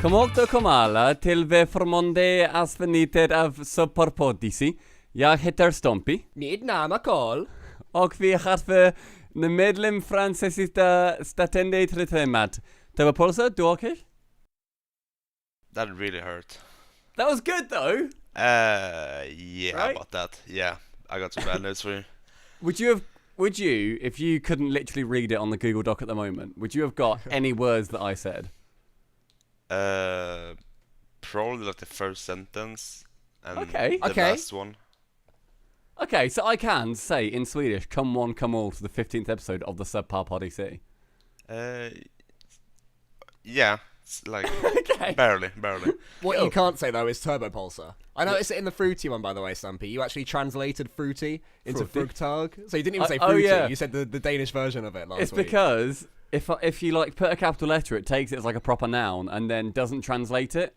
Komok och komala till vi förmånde avsnittet av Poddy C. Jag heter Stompy. Mitt namn är Carl. Och vi har för medlem fransesista statende i temat. Turbopolsa, du okay? That really hurt. That was good though. Yeah, Right? about that. Yeah, I got some bad news for you. Would you, if you couldn't literally read it on the Google Doc at the moment, would you have got any words that I said? Probably like the first sentence and Okay. the last one. Okay, so I can say in Swedish, come one, come all to the 15th episode of the Poddy C. Yeah, it's like Okay. barely. What you can't say though is Turbopolsa. I noticed it in the fruity one, by the way, Stumpy. You actually translated fruity into fruktag. So you didn't even say fruity. yeah. You said the Danish version of it last It's week. because if you like put a capital letter, it takes it as like a proper noun and then doesn't translate it.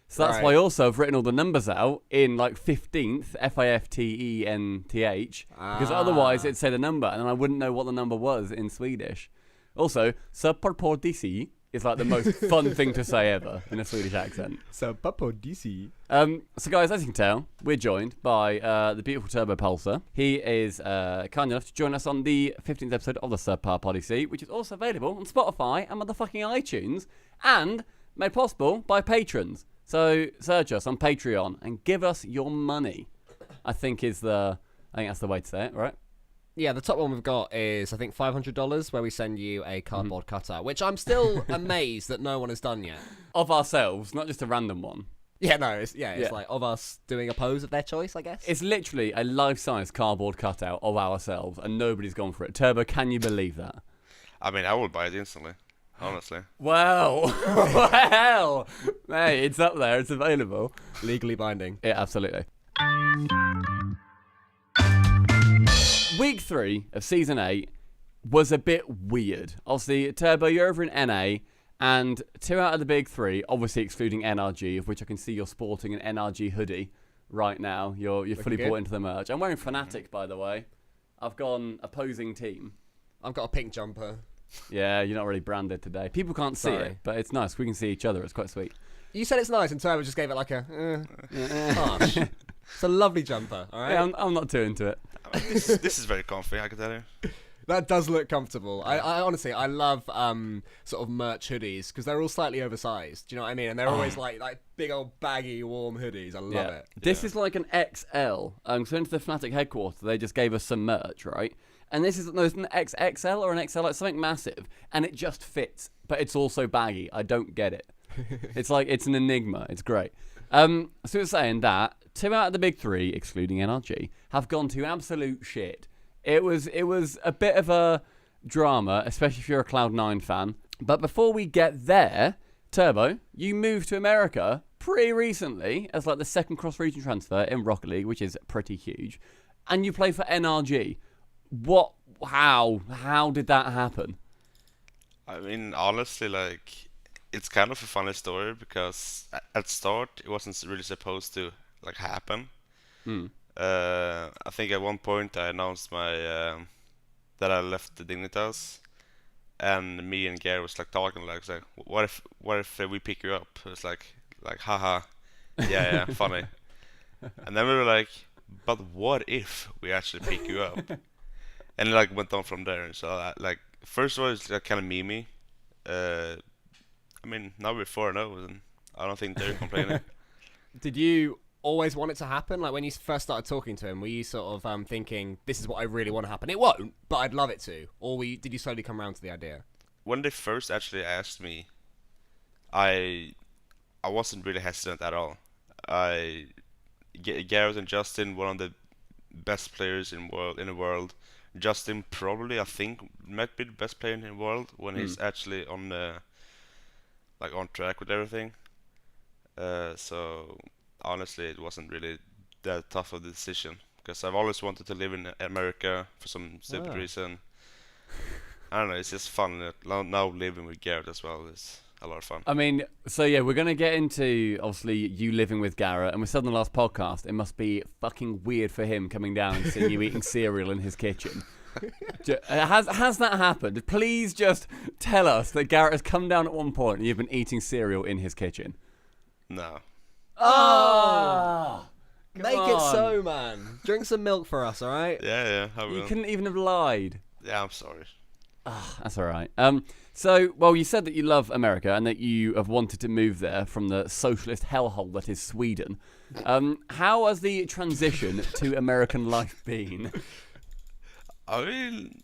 So that's Right. why also I've written all the numbers out in like 15th, FIFTENTH, because otherwise it'd say the number and then I wouldn't know what the number was in Swedish. Also, Poddy C is like the most fun thing to say ever in a Swedish accent. So Poddy C. So guys, as you can tell, we're joined by the beautiful Turbopolsa. He is kind enough to join us on the 15th episode of the Poddy C, which is also available on Spotify and motherfucking iTunes, and made possible by patrons. So search us on Patreon and give us your money. I think that's the way to say it, right? Yeah, the top one we've got is, I think, $500, where we send you a cardboard cutout, which I'm still amazed that no one has done yet. Of ourselves, not just a random one. Yeah, no, it's like of us doing a pose of their choice, I guess. It's literally a life-size cardboard cutout of ourselves, and nobody's gone for it. Turbo, can you believe that? I mean, I would buy it instantly, honestly. Well, well, hey, it's up there, it's available. Legally binding. Yeah, absolutely. Week 3 of Season 8 was a bit weird. Obviously, Turbo, you're over in NA, and 2 out of the big 3, obviously excluding NRG, of which I can see you're sporting an NRG hoodie right now. You're fully good. bought into the merch. I'm wearing Fnatic, by the way. I've gone opposing team. I've got a pink jumper. Yeah, you're not really branded today. People can't see Sorry. it, but it's nice. We can see each other. It's quite sweet. You said it's nice, and Turbo just gave it like a harsh. It's a lovely jumper, all right? Yeah, I'm not too into it. I mean, this is very comfy, I can tell you. That does look comfortable. I honestly, I love sort of merch hoodies because they're all slightly oversized. Do you know what I mean? And they're always like big old baggy, warm hoodies. I love it. This is like an XL. So into the Fnatic headquarters, they just gave us some merch, right? And this is it's an XXL or an XL, like something massive, and it just fits, but it's also baggy. I don't get it. It's like it's an enigma. It's great. So it's saying that 2 out of the big 3, excluding NRG, have gone to absolute shit. It was a bit of a drama, especially if you're a Cloud9 fan. But before we get there, Turbo, you moved to America pretty recently as like the second cross-region transfer in Rocket League, which is pretty huge. And you play for NRG. How did that happen? I mean, honestly, like, it's kind of a funny story because at start it wasn't really supposed to like happen. I think at one point I announced my that I left the Dignitas, and me and Gary was like talking like what if we pick you up? It's like haha, yeah, funny. And then we were like, but what if we actually pick you up? And it like went on from there. So like first of all it's like kind of memey. I mean, now we're 4-0, and I don't think they're complaining. Did you always want it to happen? Like when you first started talking to him, were you sort of thinking, this is what I really want to happen? It won't, but I'd love it to. Or did you slowly come around to the idea? When they first actually asked me, I wasn't really hesitant at all. Garrett and Justin, one of the best players in the world. Justin probably, I think, might be the best player in the world when he's actually on on track with everything. So honestly, it wasn't really that tough of a decision because I've always wanted to live in America for some stupid reason. I don't know, it's just fun. Now living with Garrett as well is a lot of fun. I mean, so yeah, we're going to get into, obviously, you living with Garrett, and we said in the last podcast, it must be fucking weird for him coming down and seeing you eating cereal in his kitchen. Has that happened? Please just tell us that Garrett has come down at one point and you've been eating cereal in his kitchen. No. Oh! Make it so, man. Drink some milk for us, all right? Yeah, I will. You couldn't even have lied. Yeah, I'm sorry. That's all right. So, well, you said that you love America and that you have wanted to move there from the socialist hellhole that is Sweden. How has the transition to American life been? I mean,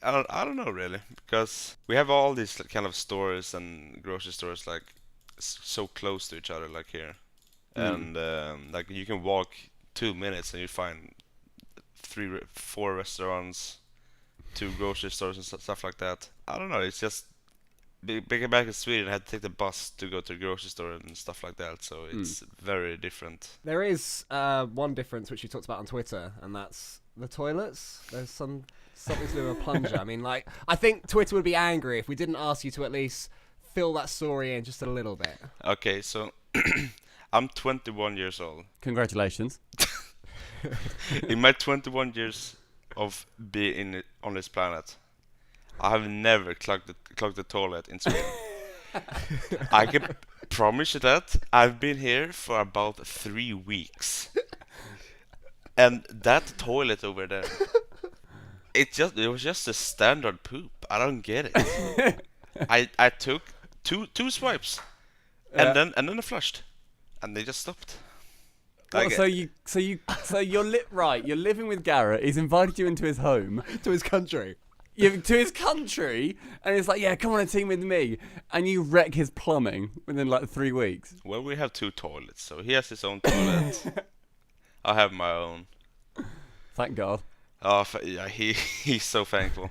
I don't know really, because we have all these kind of stores and grocery stores like so close to each other, like here, and like you can walk 2 minutes and you find 4 restaurants, 2 grocery stores and stuff like that. I don't know. It's just back in Sweden, I had to take the bus to go to the grocery store and stuff like that. So it's very different. There is one difference which you talked about on Twitter, and that's the toilets. There's something to do with a plunger. I mean, like, I think Twitter would be angry if we didn't ask you to at least fill that story in just a little bit. Okay, so I'm 21 years old. Congratulations. In my 21 years of being on this planet, I have never clogged the toilet in Sweden. I can promise you that. I've been here for about 3 weeks, and that toilet over there, it was just a standard poop. I don't get it. I took two swipes, and then I flushed, and they just stopped. Well, so you're right. You're living with Garrett. He's invited you into his home, To his country. to his country, and he's like, "Yeah, come on a team with me." And you wreck his plumbing within like 3 weeks. Well, we have 2 toilets, so he has his own toilet. I have my own. Thank God. Oh, yeah, he's so thankful.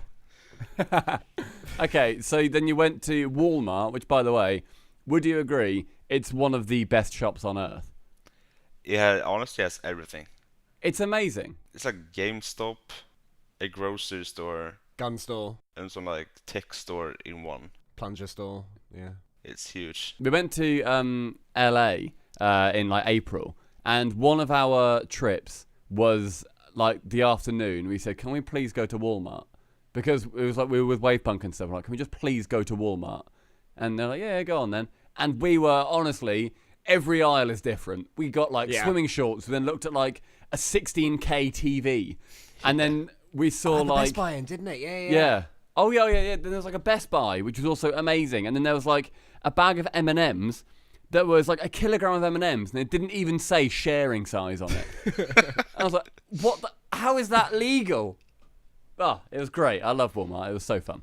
Okay, so then you went to Walmart, which, by the way, would you agree, it's one of the best shops on earth? Yeah, honestly, has everything. It's amazing. It's like GameStop, a grocery store, Gun store. and some like tech store in one. Plunger store. Yeah. It's huge. We went to LA in like April, and one of our trips was like the afternoon. We said, "Can we please go to Walmart?" Because it was like we were with Wavepunk and stuff. We're like, "Can we just please go to Walmart?" And they're like, "Yeah, go on then." And we were honestly, every aisle is different. We got like swimming shorts. We then looked at like a 16K TV, and then we saw like Best Buy in, didn't it? Yeah. Oh yeah. Then there was like a Best Buy, which was also amazing. And then there was like a bag of M&Ms that was like a kilogram of M&Ms, and it didn't even say sharing size on it. I was like, what? How is that legal? Oh, it was great. I love Walmart. It was so fun.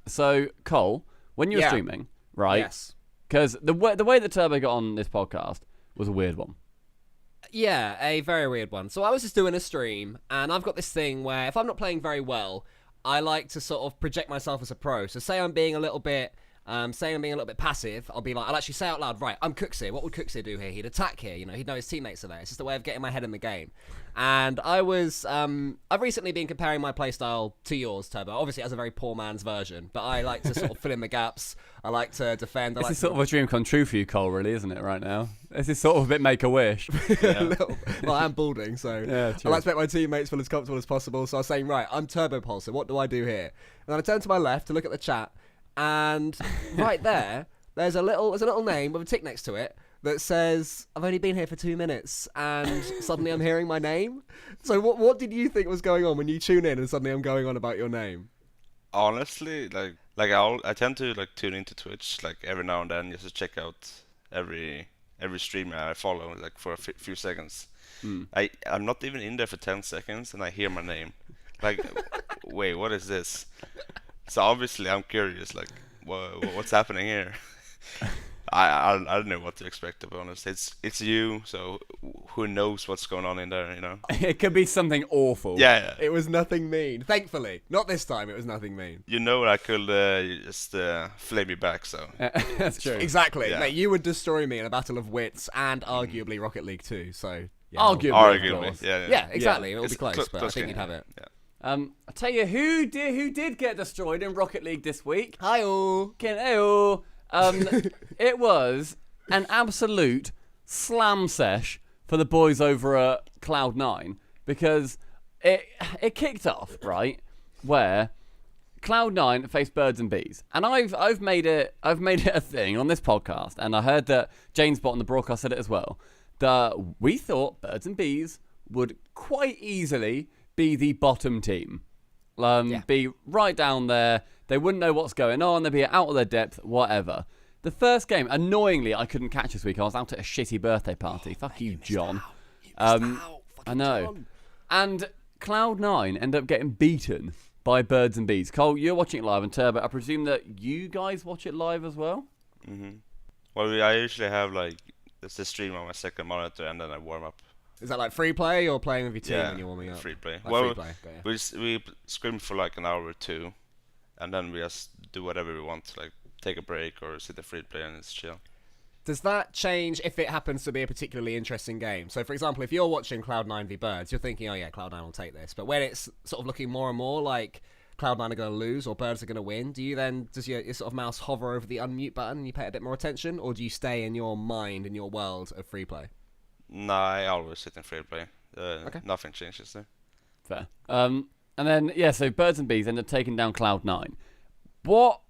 So Cole, when you were streaming, right? Yes. Because the way that Turbo got on this podcast was a weird one. Yeah, a very weird one. So I was just doing a stream, and I've got this thing where if I'm not playing very well, I like to sort of project myself as a pro. So say I'm being a little bit passive, I'll actually say out loud, right, I'm Cooksey. What would Cooksey do here? He'd attack here, he'd know his teammates are there. It's just a way of getting my head in the game. And I've recently been comparing my playstyle to yours, Turbo. Obviously, as a very poor man's version, but I like to sort of fill in the gaps. I like to defend. This is sort of a dream come true for you, Cole, really, isn't it, right now? This is sort of a bit Make-A-Wish. Well, I am balding, so I like to make my teammates feel as comfortable as possible. So I was saying, right, I'm Turbopolsa. What do I do here? And then I turn to my left to look at the chat, and right there's a little name with a tick next to it that says, I've only been here for 2 minutes, and suddenly I'm hearing my name. So what did you think was going on when you tune in and suddenly I'm going on about your name? Honestly, like I tend to like tune into Twitch like every now and then just to check out every streamer I follow like for a few seconds. I'm not even in there for 10 seconds and I hear my name. Like, wait, what is this? So obviously I'm curious, like, what's happening here? I don't know what to expect, to be honest. It's you, so who knows what's going on in there, It could be something awful. Yeah. It was nothing mean. Thankfully. Not this time, it was nothing mean. I could just flame you back, so. That's true. Exactly. Yeah. Mate, you would destroy me in a battle of wits and arguably Rocket League 2, so... Yeah, Arguably, of course. Yeah, exactly. It will be close, but I close think game. you'd have it. Yeah. I'll tell you who did get destroyed in Rocket League this week. Hi-oh. It was an absolute slam sesh for the boys over at Cloud9 because it kicked off, right, where Cloud9 faced Birds and Bees, and I've made it a thing on this podcast, and I heard that James Bott on the broadcast said it as well, that we thought Birds and Bees would quite easily be the bottom team, be right down there. They wouldn't know what's going on. They'd be out of their depth, whatever. The first game, annoyingly, I couldn't catch this week. I was out at a shitty birthday party. Fuck you, John. I know. John. And Cloud9 ended up getting beaten by Birds and Bees. Cole, you're watching it live on Turbo. I presume that you guys watch it live as well? Mm-hmm. Well, I usually have it's the stream on my second monitor, and then I warm up. Is that like free play or playing with your team when you're warming up? Free play. Like free play. Okay, we scrim for like an hour or two, and then we just do whatever we want, like take a break or sit a free play and it's chill. Does that change if it happens to be a particularly interesting game? So, for example, if you're watching Cloud9 v Birds, you're thinking, oh yeah, Cloud9 will take this. But when it's sort of looking more and more like Cloud9 are going to lose or Birds are going to win, does your sort of mouse hover over the unmute button and you pay a bit more attention? Or do you stay in your mind, in your world of free play? Nah, I always sit in free play. Okay. Nothing changes there. Fair. And then, so Birds and Bees ended up taking down Cloud9. What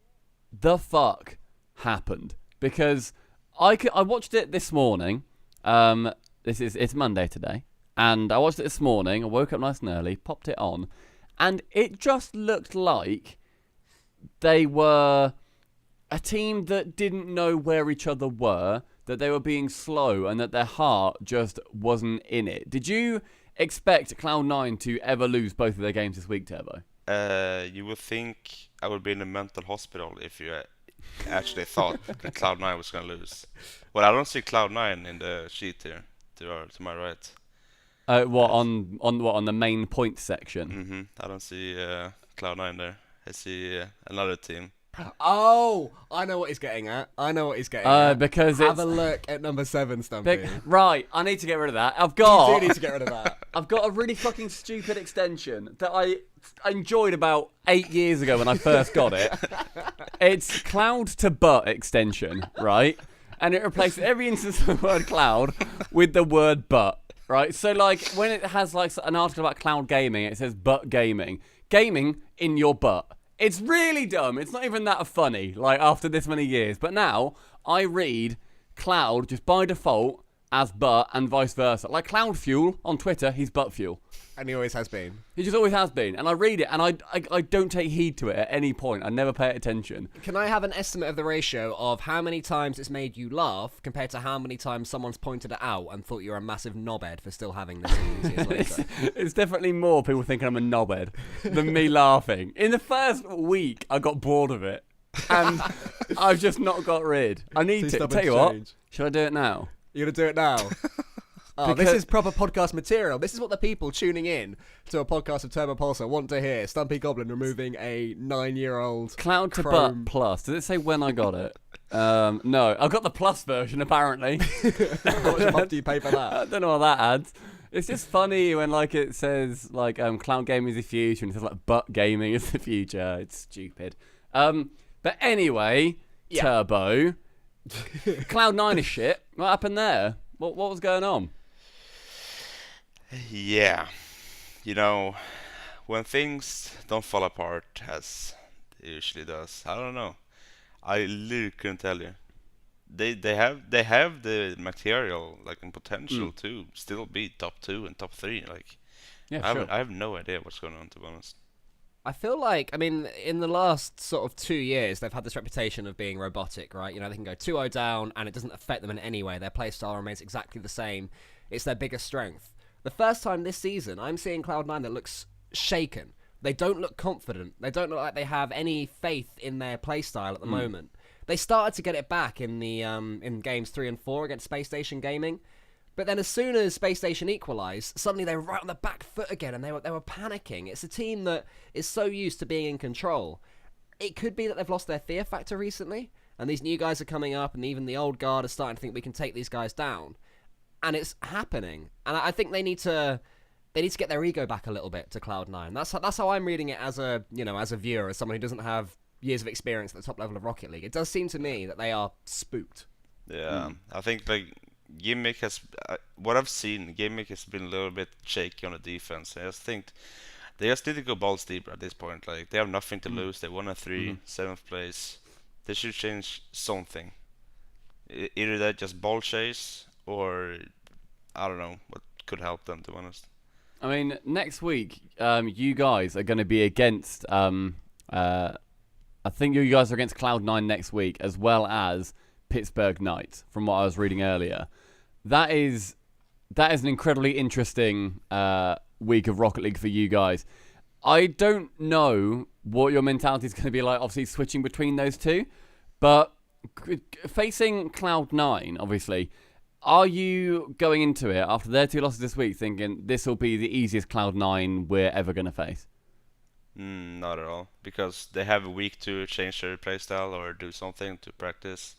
the fuck happened? Because I watched it this morning. It's Monday today, and I watched it this morning. I woke up nice and early, popped it on, and it just looked like they were a team that didn't know where each other were, that they were being slow, and that their heart just wasn't in it. Did you expect Cloud9 to ever lose both of their games this week, Turbo? You would think I would be in a mental hospital if you actually thought that Cloud9 was going to lose. Well, I don't see Cloud9 in the sheet here, to my right. On the main point section? Mm-hmm. I don't see Cloud9 there. I see another team. Oh, I know what he's getting at. Because have a look at number 7, Stumpy. Right, I need to get rid of that. You do need to get rid of that. I've got a really fucking stupid extension that I enjoyed about 8 years ago when I first got it. It's cloud to butt extension, right? And it replaces every instance of the word cloud with the word butt, right? So, like, when it has, like, an article about cloud gaming, it says butt gaming. Gaming in your butt. It's really dumb. It's not even that funny, like, after this many years. But now, I read cloud just by default as butt and vice versa. Like Cloud Fuel on Twitter, he's butt fuel. And he always has been. He just always has been. And I read it, and I don't take heed to it at any point. I never pay attention. Can I have an estimate of the ratio of how many times it's made you laugh compared to how many times someone's pointed it out and thought you're a massive knobhead for still having this all these years later? It's definitely more people thinking I'm a knobhead than me laughing. In the first week, I got bored of it. And I've just not got rid. I need to. Tell you what, should I do it now? You're going to do it now? Oh, this is proper podcast material. This is what the people tuning in to a podcast of Turbopolsa want to hear. Stumpy Goblin removing a 9-year-old Cloud to Butt Plus. Does it say when I got it? No. I got the Plus version, apparently. How much money do you pay for that? I don't know what that adds. It's just funny when, like, it says, like, cloud gaming is the future, and it says, like, butt gaming is the future. It's stupid. But anyway, yeah. Turbo. Cloud9 is shit. What happened there? What was going on? Yeah. You know, when things don't fall apart as it usually does, I don't know. I literally couldn't tell you. They have the material, like, and potential to still be top 2 and top 3. Like, yeah, I have no idea what's going on, to be honest. I feel like, I mean, in the last sort of 2 years, they've had this reputation of being robotic, right? You know, they can go 2-0 down, and it doesn't affect them in any way. Their playstyle remains exactly the same. It's their biggest strength. The first time this season, I'm seeing Cloud9 that looks shaken. They don't look confident. They don't look like they have any faith in their playstyle at the moment. They started to get it back in the in games 3 and 4 against Space Station Gaming. But then as soon as Space Station equalised, suddenly they were right on the back foot again, and they were panicking. It's a team that is so used to being in control. It could be that they've lost their fear factor recently, and these new guys are coming up, and even the old guard are starting to think we can take these guys down. And it's happening. And I think they need to get their ego back a little bit to Cloud9. That's how I'm reading it as a viewer, as someone who doesn't have years of experience at the top level of Rocket League. It does seem to me that they are spooked. Yeah, I think, like, Gimmick has what I've seen. Gimmick has been a little bit shaky on the defense. I just think they just need to go balls deeper at this point. Like they have nothing to lose. They won a 3, 7th place. They should change something. Either that just ball chase or I don't know what could help them. To be honest. I mean, next week, you guys are going to be against. I think you guys are against Cloud9 next week, as well as Pittsburgh Knights. From what I was reading earlier, that is an incredibly interesting week of Rocket League for you guys. I don't know what your mentality is going to be like. Obviously, switching between those two, but facing Cloud9, obviously. Are you going into it after their 2 losses this week thinking this will be the easiest Cloud9 we're ever going to face? Not at all, because they have a week to change their playstyle or do something to practice.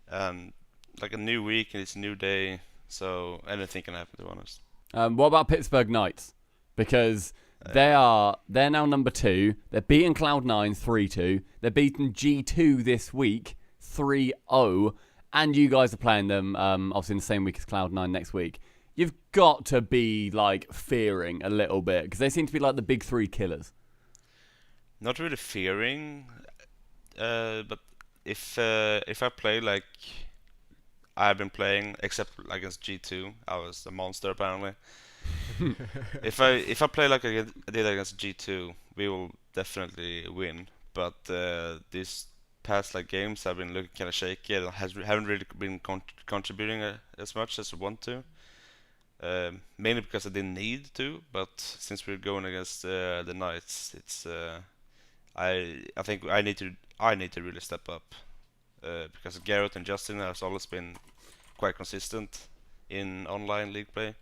Like a new week and it's a new day, so anything can happen, to be honest. What about Pittsburgh Knights? Because they're now number 2. They're beating Cloud9 3-2. They're beating G2 this week 3-0. And you guys are playing them, obviously, in the same week as Cloud9 next week. You've got to be, like, fearing a little bit, because they seem to be, like, the big 3 killers. Not really fearing, but if I play like I've been playing, except against G2, I was a monster apparently. If I play like I did against G2, we will definitely win. But these past like games have been looking kind of shaky and haven't really been contributing as much as I want to. Mainly because I didn't need to, but since we're going against the Knights, it's I think I need to really step up because Garrett and Justin has always been quite consistent in online league play.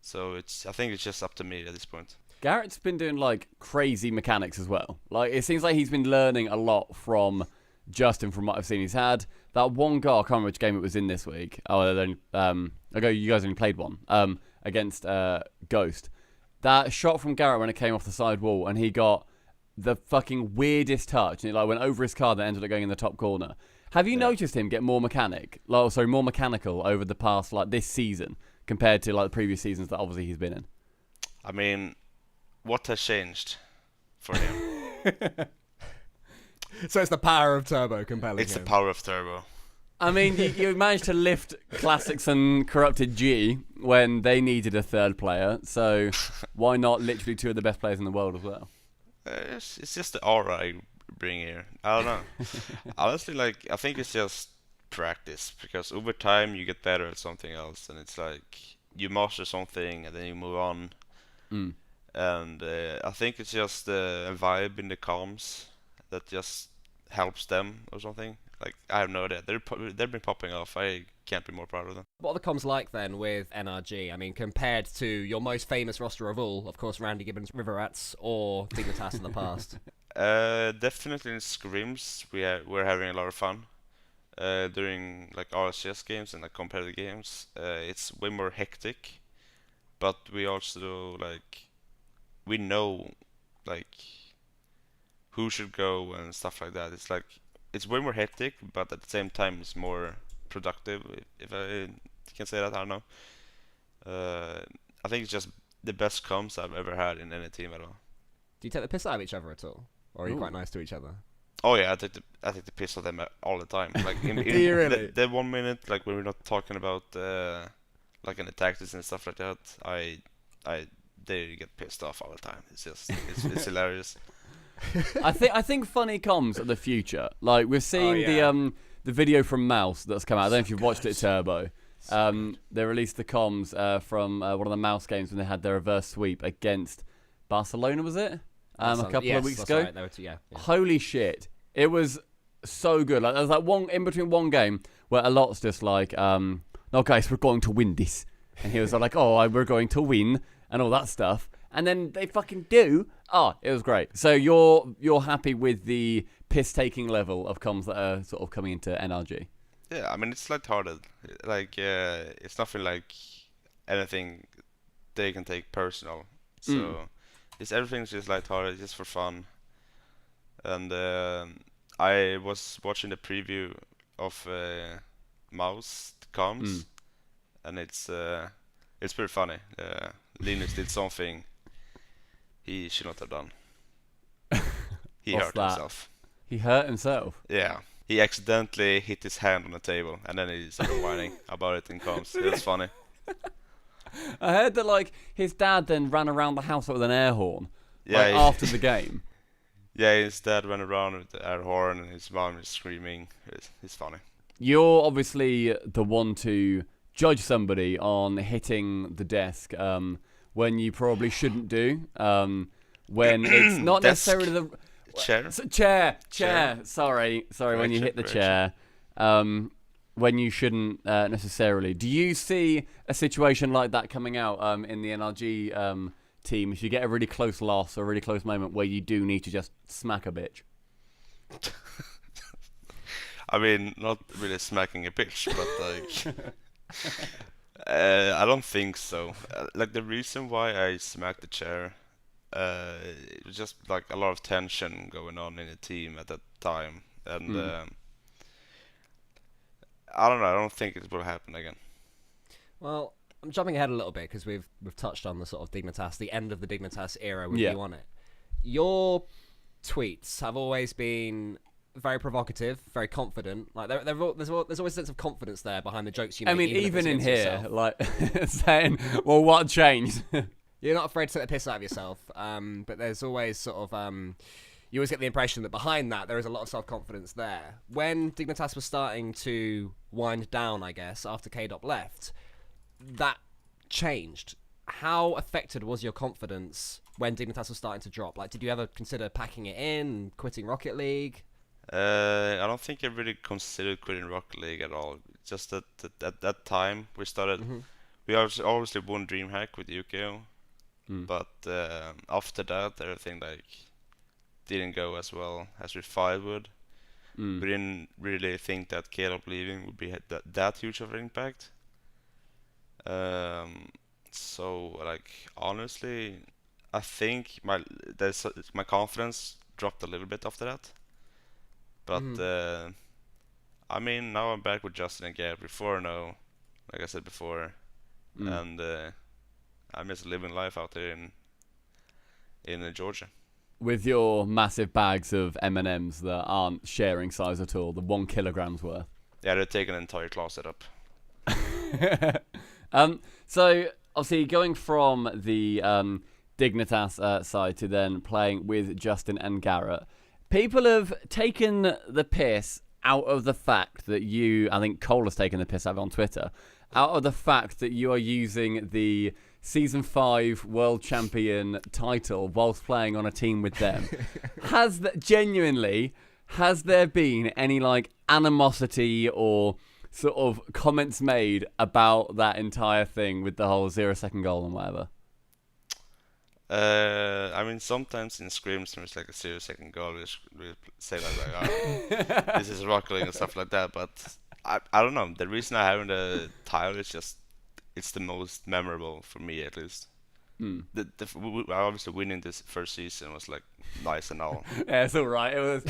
So I think it's just up to me at this point. Garrett's been doing like crazy mechanics as well. Like it seems like he's been learning a lot from Justin from what I've seen. He's had that one goal. I can't remember which game it was in this week. Oh, then you guys only played one against Ghost. That shot from Garrett when it came off the side wall and he got the fucking weirdest touch and it like went over his car that ended up going in the top corner. Have you noticed him get more more mechanical over the past like this season compared to like the previous seasons that obviously he's been in? I mean, what has changed for him? So it's the power of Turbo compelling It's him. the power of Turbo. I mean, you managed to lift Classics and Corrupted G when they needed a third player, so why not literally 2 of the best players in the world as well? It's just the aura I bring here. I don't know. Honestly, like I think it's just practice because over time you get better at something else, and it's like you master something and then you move on. And I think it's just a vibe in the comms that just helps them or something. Like I have no idea. They've been popping off. I can't be more proud of them. What are the comms like then with NRG? I mean, compared to your most famous roster of all, of course, Randy Gibbons, River Rats, or Dignitas in the past? Definitely in scrims we're having a lot of fun. During like RLCS games and like competitive games, it's way more hectic. But we also like we know like who should go and stuff like that. It's like it's way more hectic, but at the same time it's more productive. If I can say that, I don't know. I think it's just the best comms I've ever had in any team at all. Do you take the piss out of each other at all? Or are you quite nice to each other? Oh yeah, I take the piss of them all the time. Like in Do you really? the 1 minute, like when we're not talking about like any tactics and stuff like that, they get pissed off all the time. It's just it's hilarious. I think funny comms are the future. Like we're seeing the video from Mouse that's come out. I don't know if you've watched it, Turbo. They released the comms from one of the Mouse games when they had their reverse sweep against Barcelona, was it? A couple of weeks ago. Right. Yeah. Holy shit. It was so good. Like there was like one in between one game where a lot's just like, no guys, we're going to win this. And he was like, oh, we're going to win and all that stuff. And then they fucking do. Oh, it was great. So you're happy with the piss-taking level of comms that are sort of coming into NRG? Yeah, I mean it's lighthearted. Like it's nothing like anything they can take personal. So everything's just lighthearted, just for fun. And I was watching the preview of Mouse comms, and it's pretty funny. Linus did something he should not have done. He What's hurt that? himself. He hurt himself. Yeah. He accidentally hit his hand on the table, and then he started whining about it in comms. It was funny. I heard that like his dad then ran around the house with an air horn. Yeah, Like, after the game. Yeah, his dad went around with the air horn, and his mom is screaming. It's funny. You're obviously the one to judge somebody on hitting the desk when you probably shouldn't do. When it's not Desk. necessarily the Chair? Chair. Sorry. When you hit the chair. When you shouldn't necessarily. Do you see a situation like that coming out in the NRG team if you get a really close loss or a really close moment where you do need to just smack a bitch? I mean, not really smacking a bitch, but like, I don't think so. Like the reason why I smacked the chair, it was just like a lot of tension going on in the team at that time, and I don't know. I don't think it will happen again. Well, I'm jumping ahead a little bit because we've touched on the sort of Dignitas, the end of the Dignitas era with you on it. Your tweets have always been very provocative, very confident. Like there's always a sense of confidence there behind the jokes you make. I mean, even in here, yourself. like saying, "Well, what changed?" You're not afraid to take the piss out of yourself, but there's always sort of you always get the impression that behind that there is a lot of self-confidence there. When Dignitas was starting to wind down, I guess, after K-Dop left, that changed. How affected was your confidence when Dignitas was starting to drop? Like, did you ever consider packing it in, quitting Rocket League? I don't think I really considered quitting Rocket League at all. Just that at that time we started. We obviously won DreamHack with Yukio, but after that everything like didn't go as well as we thought it would. We didn't really think that K-Dop leaving would be that huge of an impact. So like honestly, I think my confidence dropped a little bit after that. But I mean, now I'm back with Justin and Gab. Before, no, like I said before, and I'm just living life out there in Georgia. With your massive bags of M&Ms that aren't sharing size at all, the 1 kilogram's worth. Yeah, they're taking an entire closet up. So obviously going from the Dignitas side to then playing with Justin and Garrett, people have taken the piss out of the fact that I think Cole has taken the piss out of it on Twitter, out of the fact that you are using the Season 5 World Champion title whilst playing on a team with them. Has there been any like animosity or sort of comments made about that entire thing with the whole 0-second goal and whatever? I mean, sometimes in scrims when it's like a 0-second goal, we say like, this is Rocket League and stuff like that. But I don't know. The reason I haven't the title is just it's the most memorable for me at least. Obviously winning this first season was like nice and all. Yeah, it's all right. It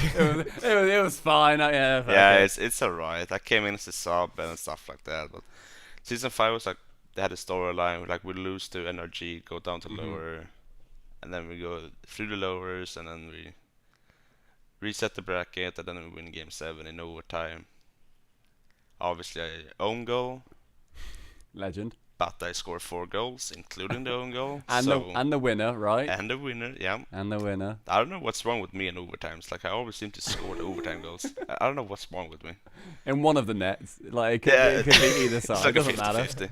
was fine. It's alright. I came in as a sub and stuff like that. But season 5 was like they had a storyline like we lose to NRG, go down to lower, and then we go through the lowers, and then we reset the bracket, and then we win game 7 in overtime. Obviously, I own goal. Legend. But I scored 4 goals, including the own goal. And the winner, right? And the winner, yeah. And the winner. I don't know what's wrong with me in overtimes. Like I always seem to score the overtime goals. I don't know what's wrong with me. In one of the nets, like it could be either side. It's like it doesn't matter. 50-50.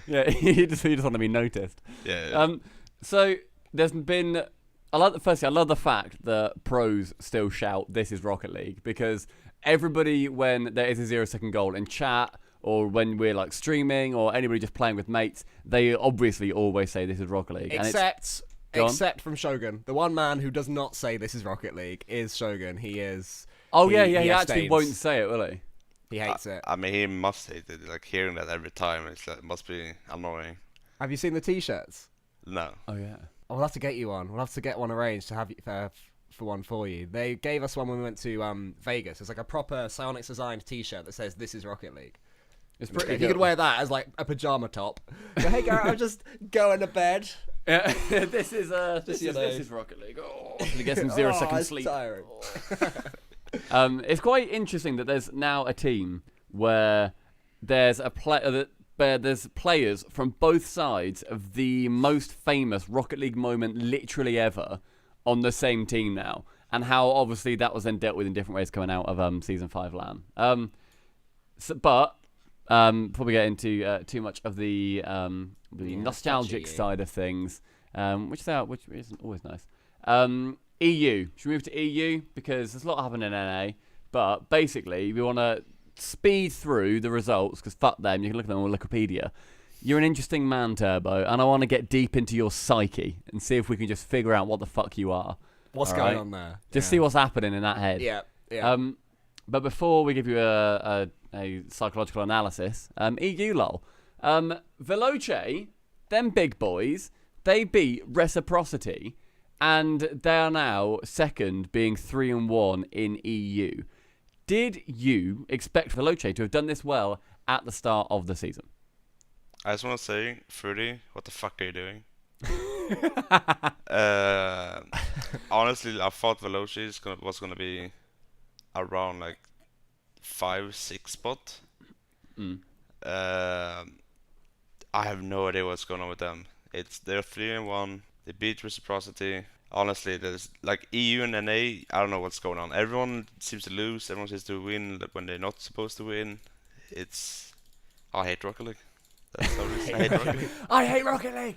Yeah, you just want to be noticed. Yeah. So there's been. I love the fact that pros still shout, "This is Rocket League," because everybody, when there is a 0-second goal in chat, or when we're like streaming, or anybody just playing with mates, they obviously always say this is Rocket League. Except from Shogun. The one man who does not say this is Rocket League is Shogun. He is... Oh, he actually won't say it, will he? He hates it. I mean, he must hate it. Like, hearing that every time, it must be annoying. Have you seen the T-shirts? No. Oh, yeah. We'll have to get you one. We'll have to get one arranged to have for one for you. They gave us one when we went to Vegas. It's like a proper Psyonix designed T-shirt that says this is Rocket League. It's pretty If you could wear that as like a pajama top. Go, hey Garrett, I'm just going to bed. Yeah, this is Rocket League. Oh, to get some 0-second sleep. Tiring. It's quite interesting that there's now a team where there's there's players from both sides of the most famous Rocket League moment literally ever on the same team now, and how obviously that was then dealt with in different ways coming out of Season 5 LAN. Before we get into too much of the nostalgic side of things, which isn't always nice. EU. Should we move to EU? Because there's a lot happening in NA, but basically we want to speed through the results, because fuck them, you can look at them on Wikipedia. You're an interesting man, Turbo, and I want to get deep into your psyche and see if we can just figure out what the fuck you are. What's going on there? Just see what's happening in that head. Yeah. But before we give you a psychological analysis, EU lol. Veloce, them big boys, they beat Reciprocity, and they are now second, being 3-1 in EU. Did you expect Veloce to have done this well at the start of the season? I just want to say, Fruity, what the fuck are you doing? Honestly, I thought Veloci was gonna be around like 5-6 spot. I have no idea what's going on with them. They're 3-1. They beat Reciprocity. Honestly, there's like EU and NA. I don't know what's going on. Everyone seems to lose. Everyone seems to win when they're not supposed to win. I hate Rocket League. That's the reason I hate Rocket League. I hate Rocket League.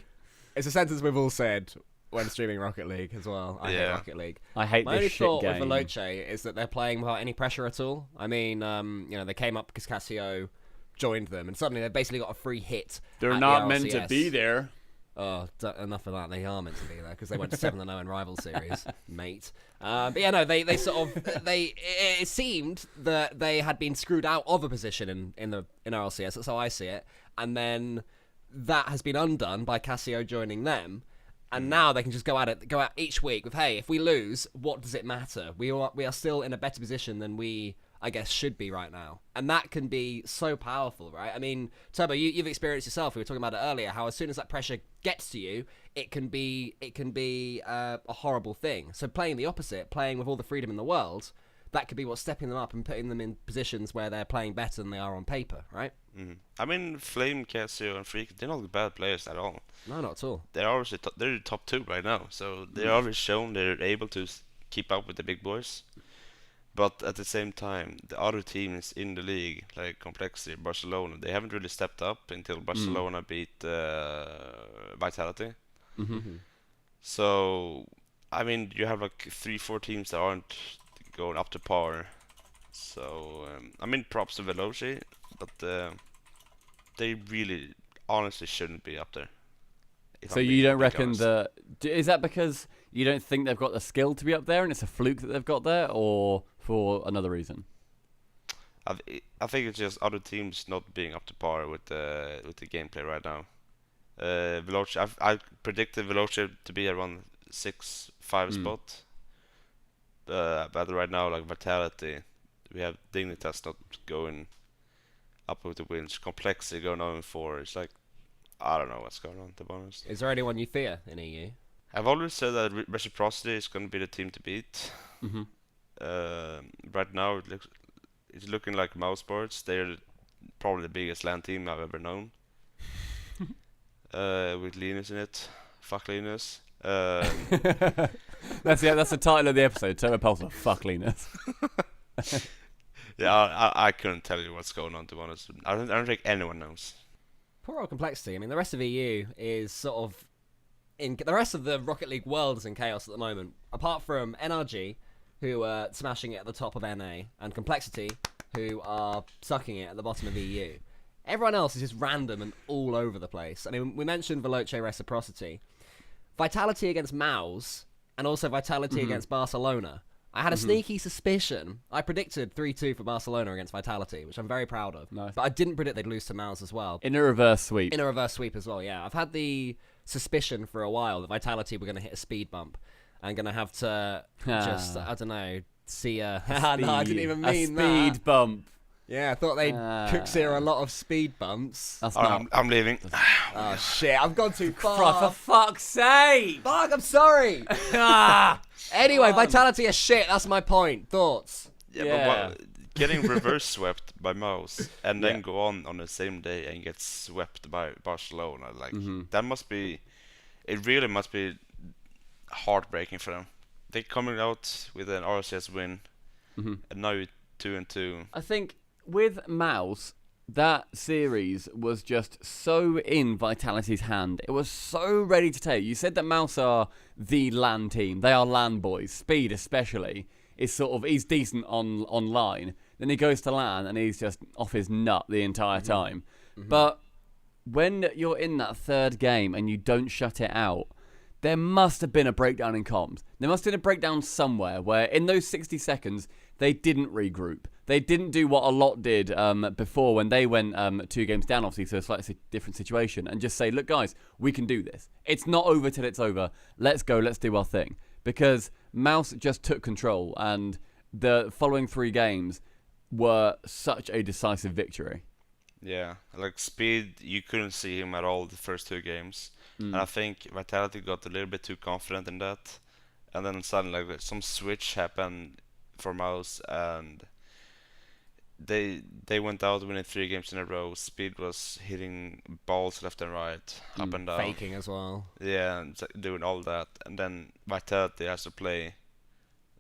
It's a sentence we've all said when streaming Rocket League as well. I hate Rocket League. I hate My only this shit thought game. with Veloce is that they're playing without any pressure at all. I mean, they came up because Casio joined them, and suddenly they've basically got a free hit. They're at not the meant to RLCS. be there. Oh, enough of that. They are meant to be there because they went to 7-0 in rival series, mate. But yeah, no, they sort of it seemed that they had been screwed out of a position in RLCS. That's how I see it, and then that has been undone by Casio joining them. And now they can just go out each week with, hey, if we lose, what does it matter? We are still in a better position than we, I guess, should be right now. And that can be so powerful, right? I mean, Turbo, you've experienced yourself. We were talking about it earlier, how as soon as that pressure gets to you, it can be a horrible thing. So playing the opposite, playing with all the freedom in the world, that could be what's stepping them up and putting them in positions where they're playing better than they are on paper, right? Mm-hmm. I mean, Flame, Casio, and Freak, they're not bad players at all. No, not at all. They're obviously they're the top 2 right now, so they're always shown they're able to keep up with the big boys. But at the same time, the other teams in the league, like Complexity, Barcelona, they haven't really stepped up until Barcelona beat Vitality. Mm-hmm. So, I mean, you have like 3-4 teams that aren't going up to par. So, I mean, props to Veloci, but they really, honestly, shouldn't be up there. So you don't reckon that... Is that because you don't think they've got the skill to be up there and it's a fluke that they've got there, or for another reason? I think it's just other teams not being up to par with the gameplay right now. Veloci, I predicted Veloci to be around 6-5 spot. But right now, like Vitality, we have Dignitas not going up with the wins. Complexity going 0-4. It's like, I don't know what's going on, to be honest. Is there anyone you fear in EU? I've always said that Reciprocity is going to be the team to beat. Mm-hmm. Right now, it's looking like Mouse Sports. They're probably the biggest LAN team I've ever known. With Linus in it. Fuck Linus. That's the title of the episode. Turbopolsa, fuck Linus. Yeah, I couldn't tell you what's going on, to be honest. I don't think anyone knows. Poor old Complexity. I mean, the rest of EU is sort of... the rest of the Rocket League world is in chaos at the moment. Apart from NRG, who are smashing it at the top of NA, and Complexity, who are sucking it at the bottom of EU. Everyone else is just random and all over the place. I mean, we mentioned Veloce Reciprocity. Vitality against Maus, and also Vitality against Barcelona. I had a sneaky suspicion. I predicted 3-2 for Barcelona against Vitality, which I'm very proud of. Nice. But I didn't predict they'd lose to Maus as well. In a reverse sweep. In a reverse sweep as well, yeah. I've had the suspicion for a while that Vitality were going to hit a speed bump and going to have to just, I don't know, see a... no, I didn't even mean a speed bump. Yeah, I thought they'd cook Zero a lot of speed bumps. That's Oh, not. I'm leaving. Oh shit, I've gone too For far. fuck's sake! Fuck, I'm sorry. Anyway, Vitality is shit, that's my point. Thoughts? Yeah. But getting reverse swept by Mouse and then go on the same day and get swept by Barcelona, like that must be. It really must be heartbreaking for them. They're coming out with an RLCS win, and now you're 2-2. I think with Mouse, that series was just so in Vitality's hand. It was so ready to take. You said that Mouse are the LAN team. They are LAN boys. Speed especially is sort of, he's decent online. Then he goes to LAN and he's just off his nut the entire time. But when you're in that third game and you don't shut it out, there must have been a breakdown in comms. There must have been a breakdown somewhere where in those 60 seconds, they didn't regroup. They didn't do what a lot did before when they went 2 games down, obviously, so a slightly different situation, and just say, look, guys, we can do this. It's not over till it's over. Let's go. Let's do our thing. Because Mouse just took control, and the following 3 games were such a decisive victory. Yeah, like Speed, you couldn't see him at all the first 2 games. And I think Vitality got a little bit too confident in that. And then suddenly like, some switch happened for Mouse, and they went out winning 3 games in a row. Speed was hitting balls left and right, up and down. Faking as well. Yeah, and doing all that. And then Vitality has to play